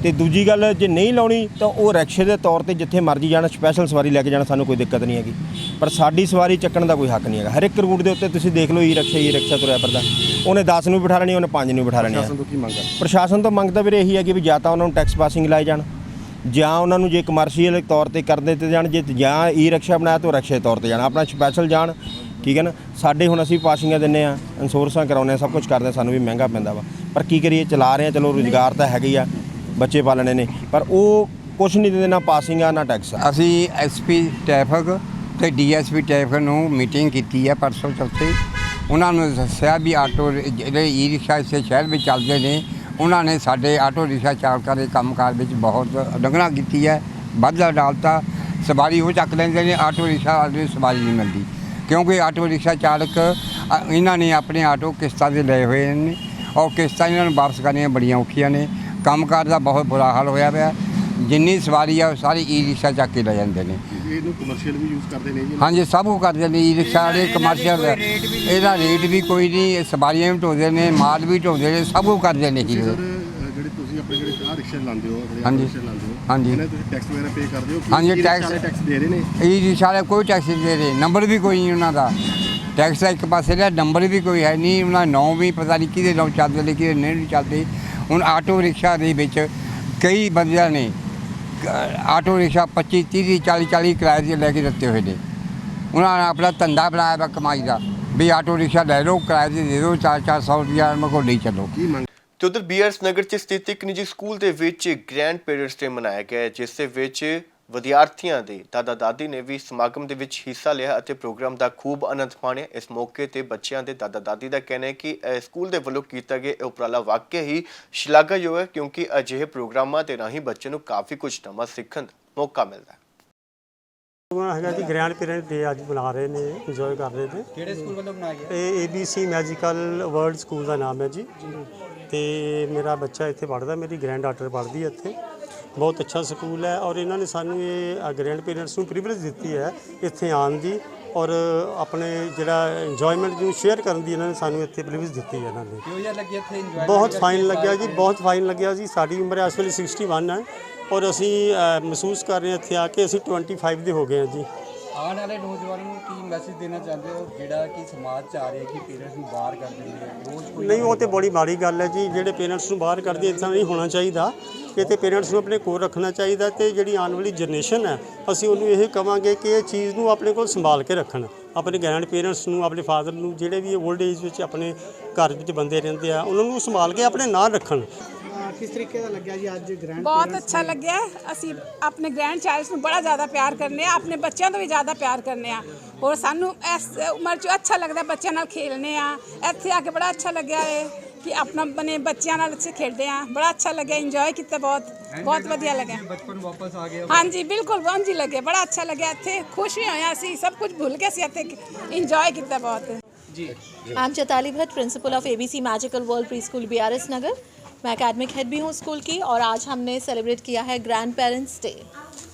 ਤੇ ਦੂਜੀ ਗੱਲ, ਜੇ ਨਹੀਂ ਲਾਉਣੀ ਤਾਂ ਉਹ ਰਿਕਸ਼ੇ ਦੇ ਤੌਰ ਤੇ ਜਿੱਥੇ ਮਰਜ਼ੀ ਜਾਣ, ਸਪੈਸ਼ਲ ਸਵਾਰੀ ਲੈ ਕੇ ਜਾਣਾ, ਸਾਨੂੰ ਕੋਈ ਦਿੱਕਤ ਨਹੀਂ ਹੈਗੀ। ਪਰ ਸਾਡੀ ਸਵਾਰੀ ਚੱਕਣ ਦਾ ਕੋਈ ਹੱਕ ਨਹੀਂ ਹੈਗਾ। ਹਰ ਇੱਕ ਰੂਟ ਦੇ ਉੱਤੇ ਤੁਸੀਂ ਦੇਖ ਲਓ, ਈ ਰਿਕਸ਼ਾ ਤੁਰਿਆ ਫਿਰਦਾ, ਉਹਨੇ 10 ਨੂੰ ਵੀ ਬਿਠਾ ਲੈਣੀ, ਉਹਨੇ 5 ਨੂੰ ਵੀ ਬਿਠਾ ਲੈਣੀ। ਪ੍ਰਸ਼ਾਸਨ ਤੋਂ ਕੀ ਮੰਗ ਹੈ? ਪ੍ਰਸ਼ਾਸਨ ਤੋਂ ਮੰਗ ਤਾਂ ਵੀਰੇ ਇਹੀ ਹੈ ਕਿ ਵੀ ਜਾਂ ਤਾਂ ਉਹਨਾਂ ਨੂੰ ਟੈਕਸ ਪਾਸਿੰਗ ਲਾਏ ਜਾਣ, ਜਾਂ ਉਹਨਾਂ ਨੂੰ ਜੇ ਕਮਰਸ਼ੀਅਲ ਤੌਰ ਤੇ ਕਰ ਦਿੱਤੇ ਜਾਣ, ਜੇ ਜਾਂ ਈ ਰਿਕਸ਼ਾ ਬਣਾਇਆ ਤਾਂ ਰਿਕਸ਼ੇ ਦੇ ਤੌਰ ਤੇ ਜਾਣਾ, ਆਪਣਾ ਸਪੈਸ਼ਲ ਜਾਣ, ਠੀਕ ਹੈ ਨਾ। ਸਾਡੇ ਹੁਣ ਅਸੀਂ ਪਾਸਿੰਗਾਂ ਦਿੰਦੇ ਹਾਂ, ਇੰਸ਼ੋਰੈਂਸਾਂ ਕਰਾਉਂਦੇ ਹਾਂ, ਸਭ ਕੁਝ ਕਰਦੇ ਹਾਂ, ਸਾਨੂੰ ਵੀ ਮਹਿੰਗਾ ਪੈਂਦਾ ਵਾ। ਪਰ ਕੀ ਕਰੀਏ, ਚਲਾ ਰਹੇ ਹਾਂ, ਚਲੋ ਰੁਜ਼ਗਾਰ ਤਾਂ ਹੈਗਾ ਹੀ ਆ, ਬੱਚੇ ਪਾਲਣੇ ਨੇ, ਪਰ ਉਹ ਕੁਛ ਨਹੀਂ ਦਿੰਦੇ, ਨਾ ਪਾਸਿੰਗ ਆ ਨਾ ਟੈਕਸ। ਅਸੀਂ ਐਸਪੀ ਟ੍ਰੈਫਿਕ ਤੇ ਡੀਐਸਪੀ ਟ੍ਰੈਫਿਕ ਨੂੰ ਮੀਟਿੰਗ ਕੀਤੀ ਹੈ ਪਰਸੋਂ ਚੌਥੇ। ਉਹਨਾਂ ਨੂੰ ਦੱਸਿਆ ਵੀ ਆਟੋ ਜਿਹੜੇ ਈ ਰਿਕਸ਼ਾ ਇਸੇ ਸ਼ਹਿਰ ਵਿੱਚ ਚੱਲਦੇ ਨੇ, ਉਹਨਾਂ ਨੇ ਸਾਡੇ ਆਟੋ ਰਿਕਸ਼ਾ ਚਾਲਕਾਂ ਦੇ ਕੰਮਕਾਰ ਵਿੱਚ ਬਹੁਤ ਉਲੰਘਣਾ ਕੀਤੀ ਹੈ, ਵਾਧਾ ਡਾਲਤਾ। ਸਵਾਰੀ ਉਹ ਚੱਕ ਲੈਂਦੇ ਨੇ, ਆਟੋ ਰਿਕਸ਼ਾ ਵਾਲੇ ਸਵਾਰੀ ਨਹੀਂ ਮਿਲਦੀ, ਕਿਉਂਕਿ ਆਟੋ ਰਿਕਸ਼ਾ ਚਾਲਕ ਇਹਨਾਂ ਨੇ ਆਪਣੇ ਆਟੋ ਕਿਸ਼ਤਾਂ 'ਤੇ ਲਏ ਹੋਏ ਨੇ, ਔਰ ਕਿਸ਼ਤਾਂ ਇਹਨਾਂ ਨੂੰ ਵਾਪਸ ਕਰਨੀਆਂ ਬੜੀਆਂ ਔਖੀਆਂ ਨੇ। ਕੰਮਕਾਰ ਦਾ ਬਹੁਤ ਬੁਰਾ ਹਾਲ ਹੋਇਆ ਪਿਆ। ਜਿੰਨੀ ਸਵਾਰੀ ਆ ਉਹ ਸਾਰੀ ਈ ਰਿਕਸ਼ਾ ਚੱਕ ਕੇ ਲੈ ਜਾਂਦੇ ਨੇ। ਇਹਨੂੰ ਕਮਰਸ਼ੀਅਲ ਵੀ ਯੂਜ਼ ਕਰਦੇ ਨੇ ਜੀ? ਹਾਂਜੀ, ਸਭ ਕੁਝ ਕਰਦੇ ਨੇ ਈ ਰਿਕਸ਼ਾ ਵਾਲੇ, ਕਮਰਸ਼ੀਅਲ। ਇਹਦਾ ਰੇਟ ਵੀ ਕੋਈ ਨਹੀਂ, ਸਵਾਰੀਆਂ ਵੀ ਢੋਦੇ ਨੇ, ਮਾਲ ਵੀ ਢੋਦੇ ਨੇ, ਸਭ ਕੁਝ ਕਰਦੇ ਨੇ। ਜਿਹੜੇ ਤੁਸੀਂ ਆਪਣੇ ਜਿਹੜੇ ਆਹ ਰਿਕਸ਼ਾ ਲਾਉਂਦੇ ਹੋ, ਹਾਂਜੀ ਹਾਂਜੀ, ਇਹਨਾਂ ਤੁਸੀਂ ਟੈਕਸ ਵਗੈਰਾ ਪੇ ਕਰਦੇ ਹੋ? ਹਾਂਜੀ, ਟੈਕਸ ਦੇ ਰਹੇ ਨੇ? ਈ ਰਿਕਸ਼ਾ ਵਾਲੇ ਕੋਈ ਟੈਕਸ ਨਹੀਂ ਦੇ ਰਹੇ, ਨੰਬਰ ਵੀ ਕੋਈ ਨਹੀਂ ਉਹਨਾਂ ਦਾ। ਟੈਕਸ ਦਾ ਇੱਕ ਪਾਸੇ ਦਾ ਨੰਬਰ ਵੀ ਕੋਈ ਹੈ ਨਹੀਂ, ਉਹਨਾਂ ਨਾਂ ਵੀ ਪਤਾ ਨਹੀਂ ਕਿਹਦੇ ਨਾਂ ਚੱਲਦੇ ਨੇ, ਕਿਹਦੇ ਨਹੀਂ ਚੱਲਦੇ। ਹੁਣ ਆਟੋ ਰਿਕਸ਼ਾ ਦੇ ਵਿੱਚ ਕਈ ਬੰਦਿਆਂ ਨੇ ਆਟੋ ਰਿਕਸ਼ਾ 25 30 40 ਕਿਰਾਏ 'ਤੇ ਲੈ ਕੇ ਦਿੱਤੇ ਹੋਏ ਨੇ। ਉਹਨਾਂ ਨੇ ਆਪਣਾ ਧੰਦਾ ਬਣਾਇਆ ਵਾ ਕਮਾਈ ਦਾ, ਵੀ ਆਟੋ ਰਿਕਸ਼ਾ ਲੈ ਲਓ, ਕਿਰਾਏ 'ਤੇ ਦੇ ਦਿਓ, 400 ਰੁਪਇਆ ਮੇਰੇ ਕੋਲ ਨਹੀਂ ਚੱਲੋ। ਤੇ ਉਧਰ BRS ਨਗਰ 'ਚ ਸਥਿਤ ਇੱਕ ਨਿੱਜੀ ਸਕੂਲ ਦੇ ਵਿੱਚ ਗ੍ਰੈਂਡ ਪੇਰੈਂਟਸ ਡੇ ਮਨਾਇਆ ਗਿਆ, ਜਿਸ ਦੇ ਵਿੱਚ ਵਿਦਿਆਰਥੀਆਂ ਦੇ ਦਾਦਾ ਦਾਦੀ ਨੇ ਵੀ ਸਮਾਗਮ ਦੇ ਵਿੱਚ ਹਿੱਸਾ ਲਿਆ ਅਤੇ ਪ੍ਰੋਗਰਾਮ ਦਾ ਖੂਬ ਆਨੰਦ ਮਾਣਿਆ। ਇਸ ਮੌਕੇ ਤੇ ਬੱਚਿਆਂ ਦੇ ਦਾਦਾ ਦਾਦੀ ਦਾ ਕਹਿਣਾ ਹੈ ਕਿ ਸਕੂਲ ਦੇ ਵੱਲੋਂ ਕੀਤਾ ਗਿਆ ਇਹ ਉਪਰਾਲਾ ਵਾਕਿਆ ਹੀ ਸ਼ਲਾਘਾਯੋਗ ਹੈ, ਕਿਉਂਕਿ ਅਜਿਹੇ ਪ੍ਰੋਗਰਾਮਾਂ ਦੇ ਰਾਹੀਂ ਬੱਚੇ ਨੂੰ ਕਾਫੀ ਕੁਝ ਨਵਾਂ ਸਿੱਖਣ ਦਾ ਮੌਕਾ ਮਿਲਦਾ ਹੈ। ਹੈਗਾ ਜੀ ਗ੍ਰੈਂਡ ਪੇਰੈਂਟ ਡੇ ਅੱਜ ਬਣਾ ਰਹੇ ਨੇ, ਇੰਜੋਏ ਕਰ ਰਹੇ ਨੇ। ਕਿਹੜੇ ਸਕੂਲ ਵੱਲੋਂ ਬਣਾਇਆ ਗਿਆ? ਇਹ ABC ਮੈਜੀਕਲ ਵਰਲਡ ਸਕੂਲ ਦਾ ਨਾਮ ਹੈ ਜੀ। ਤੇ ਮੇਰਾ ਬੱਚਾ ਇੱਥੇ ਪੜ੍ਹਦਾ, ਮੇਰੀ ਗ੍ਰੈਂਡ ਡਾਟਰ ਪੜ੍ਹਦੀ ਹੈ ਇੱਥੇ। ਬਹੁਤ ਅੱਛਾ ਸਕੂਲ ਹੈ ਔਰ ਇਹਨਾਂ ਨੇ ਸਾਨੂੰ ਇਹ ਗ੍ਰੈਂਡ ਪੇਰੈਂਟਸ ਨੂੰ ਪ੍ਰਿਵਿਲੇਜ ਦਿੱਤੀ ਹੈ ਇੱਥੇ ਆਉਣ ਦੀ, ਔਰ ਆਪਣੇ ਜਿਹੜਾ ਇੰਜੋਇਮੈਂਟ ਨੂੰ ਸ਼ੇਅਰ ਕਰਨ ਦੀ ਇਹਨਾਂ ਨੇ ਸਾਨੂੰ ਇੱਥੇ ਪ੍ਰਿਵਿਲੇਜ ਦਿੱਤੀ ਹੈ। ਇਹਨਾਂ ਨੇ ਕਿਹੋ ਜਿਹਾ ਲੱਗਿਆ ਇੱਥੇ ਇੰਜੋਏ? ਬਹੁਤ ਫਾਈਨ ਲੱਗਿਆ ਜੀ, ਬਹੁਤ ਫਾਈਨ ਲੱਗਿਆ ਜੀ। ਸਾਡੀ ਉਮਰ ਇਸ ਵੇਲੇ 61 ਹੈ ਔਰ ਅਸੀਂ ਮਹਿਸੂਸ ਕਰ ਰਹੇ ਹਾਂ ਇੱਥੇ ਆ ਕੇ ਅਸੀਂ 25 ਦੇ ਹੋ ਗਏ ਹਾਂ ਜੀ। ਆਉਣ ਵਾਲੇ ਨੌਜਵਾਨਾਂ ਨੂੰ ਕੀ ਮੈਸੇਜ ਦੇਣਾ ਚਾਹੁੰਦੇ ਹੋ, ਜਿਹੜਾ ਕਿ ਸਮਾਜ 'ਚ ਆ ਰਿਹਾ ਕਿ ਪੇਰੈਂਟਸ ਨੂੰ ਬਾਹਰ ਕਰ ਦਿੰਦੇ ਆ ਰੋਜ਼? ਨਹੀਂ, ਉਹ ਤੇ ਬੜੀ ਮਾੜੀ ਗੱਲ ਹੈ ਜੀ, ਜਿਹੜੇ ਪੇਰੈਂਟਸ ਨੂੰ ਬਾਹਰ ਕੱਢਦੇ ਇੱਦਾਂ ਨਹੀਂ ਹੋਣਾ ਚਾਹੀਦਾ। ਇਹ ਤੇ ਪੇਰੈਂਟਸ ਨੂੰ ਆਪਣੇ ਕੋਲ ਰੱਖਣਾ ਚਾਹੀਦਾ ਤੇ ਜਿਹੜੀ ਆਉਣ ਵਾਲੀ ਜਨਰੇਸ਼ਨ ਹੈ ਅਸੀਂ ਉਹਨੂੰ ਇਹ ਕਹਾਂਗੇ ਕਿ ਇਹ ਚੀਜ਼ ਨੂੰ ਆਪਣੇ ਕੋਲ ਸੰਭਾਲ ਕੇ ਰੱਖਣ। ਆਪਣੇ ਗ੍ਰੈਂਡ ਪੇਰੈਂਟਸ ਨੂੰ, ਆਪਣੇ ਫਾਦਰ ਨੂੰ, ਜਿਹੜੇ ਵੀ ਓਲਡ ਏਜ ਵਿੱਚ ਆਪਣੇ ਘਰ ਵਿੱਚ ਬੰਦੇ ਰਹਿੰਦੇ ਆ, ਉਹਨਾਂ ਨੂੰ ਸੰਭਾਲ ਕੇ ਆਪਣੇ ਨਾਲ ਰੱਖਣ। ਕਿਸ ਤਰੀਕੇ ਦਾ ਲੱਗਿਆ ਜੀ ਅੱਜ ਗ੍ਰੈਂਡ? ਬਹੁਤ ਅੱਛਾ ਲੱਗਿਆ। ਅਸੀਂ ਆਪਣੇ ਗ੍ਰੈਂਡ ਚਾਈਲਡਸ ਨੂੰ ਬੜਾ ਜ਼ਿਆਦਾ ਪਿਆਰ ਕਰਨੇ ਆ, ਆਪਣੇ ਬੱਚਿਆਂ ਤੋਂ ਵੀ ਜ਼ਿਆਦਾ ਪਿਆਰ ਕਰਨੇ ਆ ਔਰ ਸਾਨੂੰ ਇਸ ਉਮਰ 'ਚ ਅੱਛਾ ਲੱਗਦਾ ਬੱਚਿਆਂ ਨਾਲ ਖੇਲਣੇ ਆ। ਇੱਥੇ ਆ ਕੇ ਬੜਾ ਅੱਛਾ ਲੱਗਿਆ ਹੈ ਕਿ ਆਪਣਾ ਬਣੇ ਬੱਚਿਆਂ ਨਾਲ ਅਸੀਂ ਖੇਡਦੇ ਆ, ਬੜਾ ਅੱਛਾ ਲੱਗਿਆ, ਇੰਜੋਏ ਕੀਤਾ, ਬਹੁਤ ਵਧੀਆ ਲੱਗਿਆ। ਬਚਪਨ ਵਾਪਸ ਆ ਗਿਆ? ਹਾਂਜੀ ਬਿਲਕੁਲ ਉਂਝ ਹੀ ਲੱਗਿਆ, ਬੜਾ ਅੱਛਾ ਲੱਗਿਆ। ਇੱਥੇ ਖੁਸ਼ ਵੀ ਹੋਇਆ, ਅਸੀਂ ਸਭ ਕੁਝ ਭੁੱਲ ਕੇ ਅਸੀਂ ਇੱਥੇ ਇੰਜੋਏ ਕੀਤਾ बहुत। जी, I am Chaitali Bhatt, principal of ABC magical world pre school BRS Nagar. मैं एकेडमिक हेड भी हूँ स्कूल की और आज हमने सेलिब्रेट किया है ग्रैंड पेरेंट्स डे।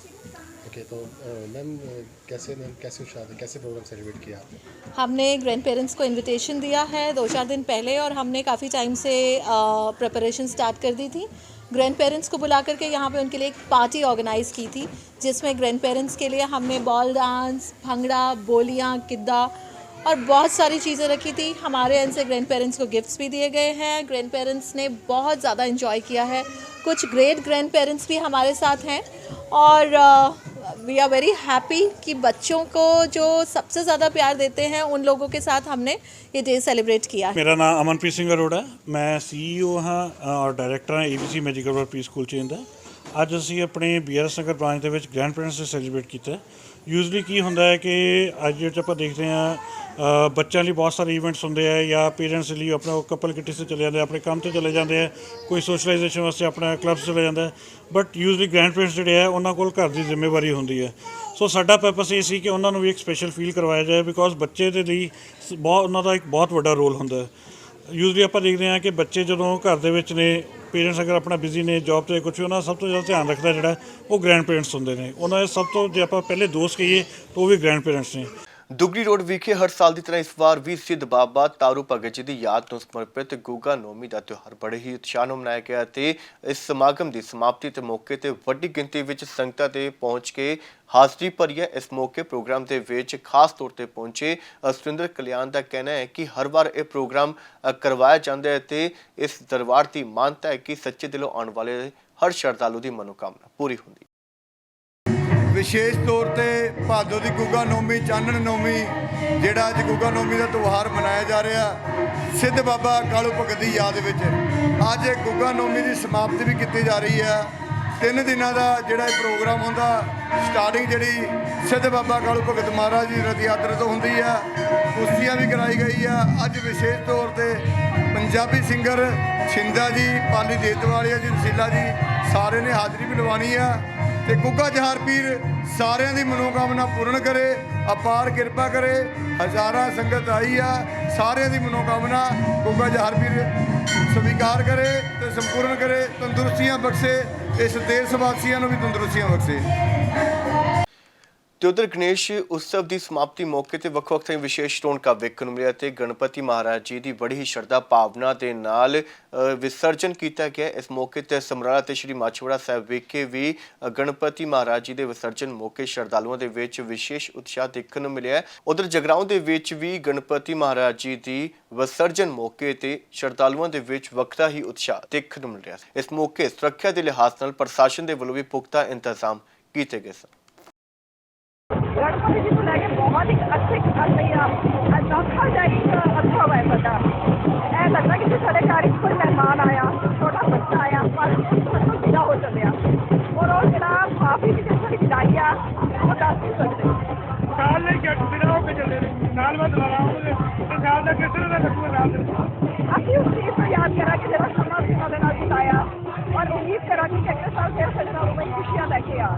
ओके, तो मैम कैसे प्रोग्राम सेलिब्रेट किया आपने? हमने ग्रैंड पेरेंट्स को इनविटेशन दिया है 2-4 दिन पहले और हमने काफ़ी टाइम से प्रिपरेशन स्टार्ट कर दी थी। ग्रैंड पेरेंट्स को बुला करके यहाँ पे उनके लिए एक पार्टी ऑर्गेनाइज़ की थी, जिसमें ग्रैंड पेरेंट्स के लिए हमने बॉल डांस, भंगड़ा, बोलियाँ, गिद्दा और बहुत सारी चीज़ें रखी थी। हमारे यहाँ से ग्रैंड पेरेंट्स को गिफ्ट्स भी दिए गए हैं। ग्रैंड पेरेंट्स ने बहुत ज़्यादा इन्जॉय किया है। कुछ ग्रेट ग्रैंड पेरेंट्स भी हमारे साथ हैं और वी आर वेरी हैप्पी कि बच्चों को जो सबसे ज़्यादा प्यार देते हैं उन लोगों के साथ हमने ये डे सेलिब्रेट किया है। मेरा नाम अमनप्रीत सिंह अरोड़ा, मैं CEO हाँ और डायरैक्टर हाँ ABC magical world pre school chain का। ਅੱਜ ਅਸੀਂ ਆਪਣੇ BRS ਨਗਰ ਬ੍ਰਾਂਚ ਦੇ ਵਿੱਚ ਗ੍ਰੈਂਡ ਪੇਰੈਂਟਸ ਡੇ ਸੈਲੀਬ੍ਰੇਟ ਕੀਤਾ। ਯੂਜੂਲੀ ਕੀ ਹੁੰਦਾ ਹੈ ਕਿ ਅੱਜ ਵਿੱਚ ਆਪਾਂ ਦੇਖਦੇ ਹਾਂ ਬੱਚਿਆਂ ਲਈ ਬਹੁਤ ਸਾਰੇ ਇਵੈਂਟਸ ਹੁੰਦੇ ਆ ਜਾਂ ਪੇਰੈਂਟਸ ਲਈ ਆਪਣਾ ਕਪਲ ਕਿੱਟੀ 'ਤੇ ਚਲੇ ਜਾਂਦੇ, ਆਪਣੇ ਕੰਮ 'ਤੇ ਚਲੇ ਜਾਂਦੇ ਆ, ਕੋਈ ਸੋਸ਼ਲਾਈਜੇਸ਼ਨ ਵਾਸਤੇ ਆਪਣਾ ਕਲੱਬਸ ਚਲੇ ਜਾਂਦਾ। ਬਟ ਯੂਜੂਲੀ ਗ੍ਰੈਂਡ ਪੇਰੈਂਟਸ ਜਿਹੜੇ ਹੈ ਉਹਨਾਂ ਕੋਲ ਘਰ ਦੀ ਜ਼ਿੰਮੇਵਾਰੀ ਹੁੰਦੀ ਹੈ। ਸੋ ਸਾਡਾ ਪਰਪਸ ਇਹ ਸੀ ਕਿ ਉਹਨਾਂ ਨੂੰ ਵੀ ਇੱਕ ਸਪੈਸ਼ਲ ਫੀਲ ਕਰਵਾਇਆ ਜਾਏ, ਬਿਕੋਜ਼ ਬੱਚੇ ਦੇ ਲਈ ਉਹਨਾਂ ਦਾ ਇੱਕ ਬਹੁਤ ਵੱਡਾ ਰੋਲ ਹੁੰਦਾ। ਯੂਜੂਲੀ ਆਪਾਂ ਦੇਖਦੇ ਹਾਂ ਕਿ ਬੱਚੇ ਜਦੋਂ ਘਰ ਦੇ ਵਿੱਚ ਨੇ, ਪੇਰੈਂਟਸ ਅਗਰ ਆਪਣਾ ਬਿਜ਼ੀ ਨੇ ਜੌਬ 'ਤੇ ਕੁਛ, ਉਹਨਾਂ ਸਭ ਤੋਂ ਜ਼ਿਆਦਾ ਧਿਆਨ ਰੱਖਦਾ ਜਿਹੜਾ ਉਹ ਗ੍ਰੈਂਡ ਪੇਰੈਂਟਸ ਹੁੰਦੇ ਨੇ। ਉਹਨਾਂ ਦੇ ਸਭ ਤੋਂ ਜੇ ਆਪਾਂ ਪਹਿਲੇ ਦੋਸਤ ਕਹੀਏ ਤਾਂ ਉਹ ਵੀ ਗ੍ਰੈਂਡ ਪੇਰੈਂਟਸ ਨੇ। ਦੁਗਰੀ ਰੋਡ ਵਿਖੇ ਹਰ ਸਾਲ ਦੀ ਤਰ੍ਹਾਂ ਇਸ ਵਾਰ ਵੀ ਸਿੱਧ ਬਾਬਾ ਤਾਰੂ ਭਗਤ ਜੀ ਦੀ ਯਾਦ ਨੂੰ ਸਮਰਪਿਤ ਗੁੱਗਾ ਨੌਮੀ ਦਾ ਤਿਉਹਾਰ ਬੜੇ ਹੀ ਉਤਸ਼ਾਹ ਨਾਲ ਮਨਾਇਆ ਗਿਆ ਅਤੇ ਇਸ ਸਮਾਗਮ ਦੀ ਸਮਾਪਤੀ ਦੇ ਮੌਕੇ ਤੇ ਵੱਡੀ ਗਿਣਤੀ ਵਿੱਚ ਸੰਗਤਾਂ ਤੇ ਪਹੁੰਚ ਕੇ ਹਾਜ਼ਰੀ ਭਰੀ ਹੈ। ਇਸ ਮੌਕੇ ਪ੍ਰੋਗਰਾਮ ਦੇ ਵਿੱਚ ਖਾਸ ਤੌਰ ਤੇ ਪਹੁੰਚੇ ਸੁਰਿੰਦਰ ਕਲਿਆਣ ਦਾ ਕਹਿਣਾ ਹੈ ਕਿ ਹਰ ਵਾਰ ਇਹ ਪ੍ਰੋਗਰਾਮ ਕਰਵਾਇਆ ਜਾਂਦਾ ਹੈ ਤੇ ਇਸ ਦਰਬਾਰ ਦੀ ਮਾਨਤਾ ਹੈ ਕਿ ਸੱਚੇ ਦਿਲੋਂ ਆਉਣ ਵਾਲੇ ਹਰ ਸ਼ਰਧਾਲੂ ਦੀ ਮਨੋਕਾਮਨਾ ਪੂਰੀ ਹੁੰਦੀ। ਵਿਸ਼ੇਸ਼ ਤੌਰ ਤੇ ਭਾਦੋ ਦੀ ਗੁੱਗਾ ਨੌਮੀ, ਚਾਨਣ ਨੌਮੀ, ਜਿਹੜਾ ਅੱਜ ਗੁੱਗਾ ਨੌਮੀ ਦਾ ਤਿਉਹਾਰ ਮਨਾਇਆ ਜਾ ਰਿਹਾ ਸਿੱਧ ਬਾਬਾ ਕਾਲੂ ਭਗਤ ਦੀ ਯਾਦ ਵਿੱਚ। ਅੱਜ ਗੁੱਗਾ ਨੌਮੀ ਦੀ ਸਮਾਪਤੀ ਵੀ ਕੀਤੀ ਜਾ ਰਹੀ ਹੈ। 3 ਦਿਨਾਂ ਦਾ ਜਿਹੜਾ ਇਹ ਪ੍ਰੋਗਰਾਮ ਹੁੰਦਾ, ਸਟਾਰਟਿੰਗ ਜਿਹੜੀ ਸਿੱਧ ਬਾਬਾ ਕਾਲੂ ਭਗਤ ਮਹਾਰਾਜ ਦੀ ਰਥ ਯਾਤਰਾ ਤੋਂ ਹੁੰਦੀ ਹੈ, ਕੁਸ਼ਤੀਆਂ ਵੀ ਕਰਾਈ ਗਈ ਆ। ਅੱਜ ਵਿਸ਼ੇਸ਼ ਤੌਰ ਤੇ ਪੰਜਾਬੀ ਸਿੰਗਰ ਛਿੰਦਾ ਜੀ, ਪਾਲੀ ਦੇਤਵਾਲੀਆ ਜੀ, ਰਸੀਲਾ ਜੀ, ਸਾਰੇ ਨੇ ਹਾਜ਼ਰੀ ਵੀ ਲਵਾਉਣੀ ਆ ਤੇ ਗੁੱਗਾ ਜਹਾਰ ਪੀਰ ਸਾਰਿਆਂ ਦੀ ਮਨੋਕਾਮਨਾ ਪੂਰਨ ਕਰੇ, ਅਪਾਰ ਕਿਰਪਾ ਕਰੇ। ਹਜ਼ਾਰਾਂ ਸੰਗਤ ਆਈ ਆ, ਸਾਰਿਆਂ ਦੀ ਮਨੋਕਾਮਨਾ ਗੁੱਗਾ ਜਹਾਰ ਪੀਰ ਸਵੀਕਾਰ ਕਰੇ ਤੇ ਸੰਪੂਰਨ ਕਰੇ, ਤੰਦਰੁਸਤੀਆਂ ਬਖਸ਼ੇ, ਇਸ ਦੇਸ਼ ਵਾਸੀਆਂ ਨੂੰ ਵੀ ਤੰਦਰੁਸਤੀਆਂ ਬਖਸ਼ੇ। ਤੇ ਉਧਰ ਗਣੇਸ਼ ਉਤਸਵ ਦੀ ਸਮਾਪਤੀ ਮੌਕੇ ਤੇ ਵੱਖ-ਵੱਖ ਥਾਈਂ ਵਿਸ਼ੇਸ਼ ਰੌਣਕਾਂ ਵੇਖਣ ਨੂੰ ਮਿਲਿਆ ਤੇ ਗਣਪਤੀ ਮਹਾਰਾਜ ਜੀ ਦੀ ਬੜੀ ਹੀ ਸ਼ਰਧਾ ਭਾਵਨਾ ਦੇ ਨਾਲ ਵਿਸਰਜਨ ਕੀਤਾ ਗਿਆ। ਇਸ ਮੌਕੇ ਤੇ ਸਮਰਾਲਾ ਤੇ ਸ਼੍ਰੀ ਮਾਛੀਵਾੜਾ ਸਾਹਿਬ ਵਿਖੇ ਵੀ ਗਣਪਤੀ ਮਹਾਰਾਜ ਜੀ ਦੇ ਵਿਸਰਜਨ ਮੌਕੇ ਸ਼ਰਧਾਲੂਆਂ ਦੇ ਵਿੱਚ ਵਿਸ਼ੇਸ਼ ਉਤਸ਼ਾਹ ਦੇਖਣ ਨੂੰ ਮਿਲਿਆ। ਉਧਰ ਜਗਰਾਉਂ ਦੇ ਵਿੱਚ ਵੀ ਗਣਪਤੀ ਮਹਾਰਾਜ ਜੀ ਦੀ ਵਿਸਰਜਨ ਮੌਕੇ ਤੇ ਸ਼ਰਧਾਲੂਆਂ ਦੇ ਵਿੱਚ ਵੱਖਰਾ ਹੀ ਉਤਸ਼ਾਹ ਦੇਖਣ ਨੂੰ ਮਿਲ ਰਿਹਾ। ਇਸ ਮੌਕੇ ਸੁਰੱਖਿਆ ਦੇ ਲਿਹਾਜ਼ ਨਾਲ ਪ੍ਰਸ਼ਾਸਨ ਦੇ ਵੱਲੋਂ ਵੀ ਪੁਖਤਾ ਇੰਤਜ਼ਾਮ ਕੀਤੇ ਗਏ ਸਨ। गणपति जी को लेके बहुत ही अच्छे अनोखा जाए अच्छा हुआ है पता ऐसा लगता कि साढ़े घर कोई मेहमान आया छोटा बच्चा आया पर विदा हो चलिया और जो काफी सारी विदाई आ वो दस नहीं सकते साल विदा होकर चले साल बाद साल का किस असं उस चीज़ को याद करा कि जरा समा सीमा के नाल बिताया और उम्मीद करा कि अगले साल फिर सजना में खुशियां लेके आ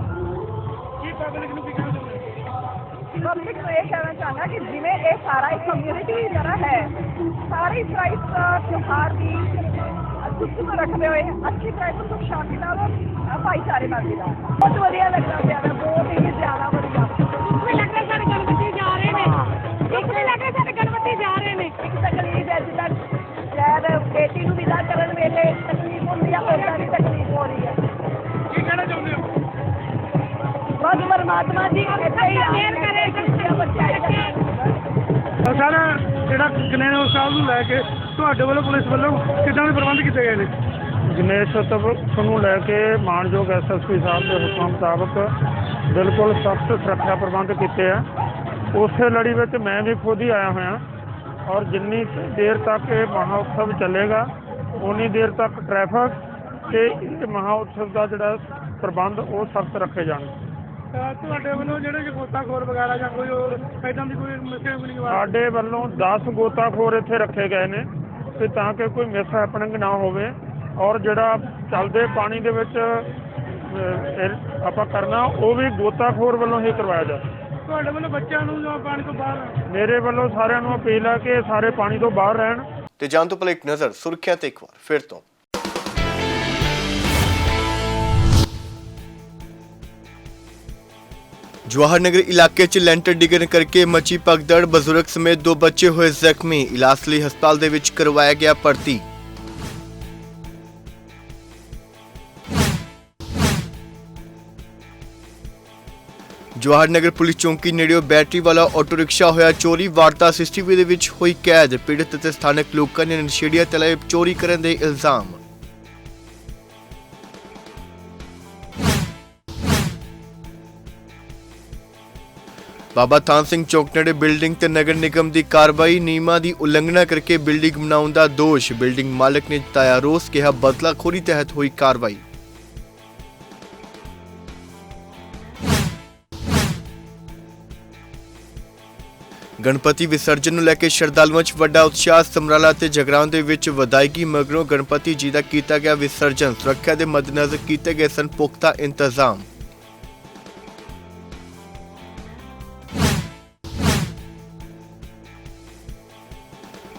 पब्लिक को ये कहना चाहना कि जिमें ये सारा एक कम्युनिटी की तरह है सारे इस तरह इस त्यौहार की खुशी को रखते हुए अच्छी तरह से सुख शांति का भाईचारे का मिला बहुत वधिया लगता है बहुत ही ज्यादा वधिया लगता सारे गणपति जा रहे हैं लगता सारे गणपति जा रहे हैं एक तकलीफ है जिदा शायद बेटी को विदा करने वेले तकलीफ होती है औरतां की तकलीफ हो रही है की कहना चाहते हो बस परमात्मा जी मेहर करे सर ਜਿਹੜਾ ਗਣੇਸ਼ ਉਤਸਵ ਨੂੰ ਲੈ ਕੇ ਤੁਹਾਡੇ ਵੱਲੋਂ ਪੁਲਿਸ ਵੱਲੋਂ ਕਿੱਦਾਂ ਦੇ ਪ੍ਰਬੰਧ ਕੀਤੇ ਗਏ ਨੇ? ਗਣੇਸ਼ ਉਤਸਵ ਨੂੰ ਲੈ ਕੇ ਮਾਨਯੋਗ ਐਸਐਸਪੀ ਸਾਹਿਬ ਦੇ ਹੁਕਮਾਂ ਮੁਤਾਬਕ ਬਿਲਕੁਲ ਸਖਤ ਸੁਰੱਖਿਆ ਪ੍ਰਬੰਧ ਕੀਤੇ ਆ। ਉਸੇ ਲੜੀ ਵਿੱਚ ਮੈਂ ਵੀ ਖੁਦ ਹੀ ਆਇਆ ਹੋਇਆ ਔਰ ਜਿੰਨੀ ਦੇਰ ਤੱਕ ਇਹ ਮਹਾ ਉਤਸਵ ਚੱਲੇਗਾ ਉਨੀ ਦੇਰ ਤੱਕ ਟ੍ਰੈਫਿਕ ਤੇ ਇਹ ਮਹਾ ਉਤਸਵ ਦਾ ਜਿਹੜਾ ਪ੍ਰਬੰਧ ਉਹ ਸਖਤ ਰੱਖੇ ਜਾਣਗੇ। ਤੁਹਾਡੇ ਵੱਲੋਂ ਜਿਹੜੇ ਗੋਤਾਖੋਰ ਵਗੈਰਾ ਜਾਂ ਕੋਈ ਹੋਰ ਇੱਦਾਂ ਦੀ ਕੋਈ ਮਿਸਹੈਪਨਿੰਗ ਸਾਡੇ ਵੱਲੋਂ 10 ਗੋਤਾਖੋਰ ਇੱਥੇ ਰੱਖੇ ਗਏ ਨੇ ਤੇ ਤਾਂ ਕਿ ਕੋਈ ਮਿਸਹੈਪਨਿੰਗ ਨਾ ਹੋਵੇ ਔਰ ਜਿਹੜਾ ਚੱਲਦੇ ਪਾਣੀ ਦੇ ਵਿੱਚ ਆਪਾਂ ਕਰਨਾ ਉਹ ਵੀ ਗੋਤਾਖੋਰ ਵੱਲੋਂ ਹੀ ਕਰਵਾਇਆ ਜਾਵੇ। ਤੁਹਾਡੇ ਵੱਲੋਂ ਬੱਚਿਆਂ ਨੂੰ ਜੋ ਪਾਣੀ ਤੋਂ ਬਾਹਰ ਮੇਰੇ ਵੱਲੋਂ ਸਾਰਿਆਂ ਨੂੰ ਅਪੀਲ ਹੈ ਕਿ ਸਾਰੇ ਪਾਣੀ ਤੋਂ ਬਾਹਰ ਰਹਿਣ। ਤੇ ਜਾਣ ਤੋਂ ਪਹਿਲਾਂ ਇੱਕ ਨਜ਼ਰ ਸੁਰੱਖਿਆ ਤੇ ਇੱਕ ਵਾਰ ਫਿਰ ਤੋਂ जवाहर नगर इलाके च ਲੈਂਟਰ ਡਿੱਗਣ ਕਰਕੇ ਮਚੀ ਭਗਦੜ ਬਜ਼ੁਰਗ ਸਮੇਤ 2 ਬੱਚੇ ਹੋਏ ਜ਼ਖਮੀ ਇਲਾਜ ਲਈ ਹਸਪਤਾਲ ਦੇ ਵਿੱਚ ਕਰਵਾਇਆ ਗਿਆ ਭਰਤੀ। ਜਵਾਹਰ ਨਗਰ ਪੁਲਿਸ ਚੌਂਕੀ ਨੇੜਿਓਂ ਬੈਟਰੀ ਵਾਲਾ ਆਟੋ ਰਿਕਸ਼ਾ ਹੋਇਆ ਚੋਰੀ ਵਾਰਤਾ ਸੀਸੀਟੀਵੀ ਦੇ ਵਿੱਚ ਹੋਈ ਕੈਦ ਪੀੜਤ ਅਤੇ ਸਥਾਨਕ ਲੋਕਾਂ ਨੇ ਨਸ਼ੇੜੀਆਂ ਤੇ ਲਾਏ ਚੋਰੀ ਕਰਨ ਦੇ ਇਲਜ਼ਾਮ। ਬਾਬਾ ਥਾਨ ਸਿੰਘ ਚੌਕ ਨੇੜੇ ਬਿਲਡਿੰਗ ਤੇ ਨਗਰ ਨਿਗਮ ਦੀ ਕਾਰਵਾਈ ਨਿਯਮਾਂ ਦੀ ਉਲੰਘਣਾ ਕਰਕੇ ਬਿਲਡਿੰਗ ਬਣਾਉਣ ਦਾ ਦੋਸ਼ ਬਿਲਡਿੰਗ ਮਾਲਕ ਨੇ ਜਤਾਇਆ ਰੋਸ ਕਿਹਾ ਬਦਲਾਖੋਰੀ ਤਹਿਤ ਹੋਈ ਕਾਰਵਾਈ। ਗਣਪਤੀ ਵਿਸਰਜਨ ਨੂੰ ਲੈ ਕੇ ਸ਼ਰਧਾਲੂਆਂ 'ਚ ਵੱਡਾ ਉਤਸ਼ਾਹ ਸਮਰਾਲਾ ਤੇ ਜਗਰਾਉਂ ਦੇ ਵਿੱਚ ਵਿਦਾਇਗੀ ਮਗਰੋਂ ਗਣਪਤੀ ਜੀ ਦਾ ਕੀਤਾ ਗਿਆ ਵਿਸਰਜਨ ਸੁਰੱਖਿਆ ਦੇ ਮੱਦੇਨਜ਼ਰ ਕੀਤੇ ਗਏ ਸਨ ਪੁਖਤਾ ਇੰਤਜ਼ਾਮ।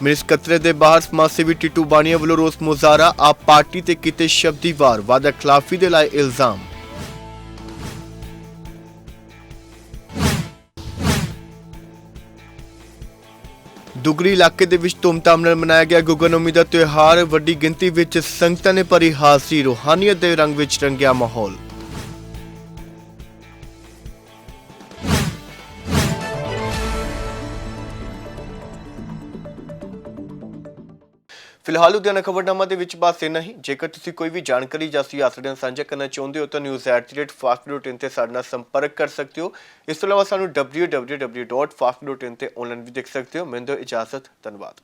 ਮਿਸ ਕਤਰੇ ਦੇ ਬਾਹਰ ਸਮਾਜ ਸੇਵੀ ਟਿੱਟੂ ਬਾਣੀਆ ਵੱਲੋਂ ਰੋਸ ਮੁਜ਼ਾਹਰਾ ਆਪ ਪਾਰਟੀ ਤੇ ਕੀਤੇ ਸ਼ਬਦੀ ਵਾਰ ਵਾਅਦਾ ਖਿਲਾਫੀ ਦੇ ਲਾਏ ਇਲਜ਼ਾਮ। ਦੁਗਰੀ ਇਲਾਕੇ ਦੇ ਵਿੱਚ ਧੂਮਧਾਮ ਨਾਲ ਮਨਾਇਆ ਗਿਆ ਗੁਗਨੋਮੀ ਦਾ ਤਿਉਹਾਰ ਵੱਡੀ ਗਿਣਤੀ ਵਿੱਚ ਸੰਗਤਾਂ ਨੇ ਭਰੀ ਹਾਜ਼ਰੀ ਰੂਹਾਨੀਅਤ ਦੇ ਰੰਗ ਵਿੱਚ ਰੰਗਿਆ ਮਾਹੌਲ। ਫਿਲਹਾਲ ਲੁਧਿਆਣਾ ਖਬਰਨਾਮਾ ਦੇ ਵਿੱਚ ਬਸ ਇੰਨਾ ਹੀ। ਜੇਕਰ ਤੁਸੀਂ ਕੋਈ ਵੀ ਜਾਣਕਾਰੀ ਜਾਂ ਸਿਆਸਤ ਨਾਲ ਸਾਂਝਾ ਕਰਨਾ ਚਾਹੁੰਦੇ ਹੋ ਤਾਂ news@fast.in ਤੇ ਸਾਡੇ ਨਾਲ ਸੰਪਰਕ ਕਰ ਸਕਦੇ ਹੋ। ਇਸ ਤੋਂ ਇਲਾਵਾ ਸਾਨੂੰ www.fast.in ਤੇ ਆਨਲਾਈਨ ਵੀ ਦੇਖ ਸਕਦੇ ਹੋ। ਮੈਨੂੰ ਦਿਓ ਇਜਾਜ਼ਤ, ਧੰਨਵਾਦ।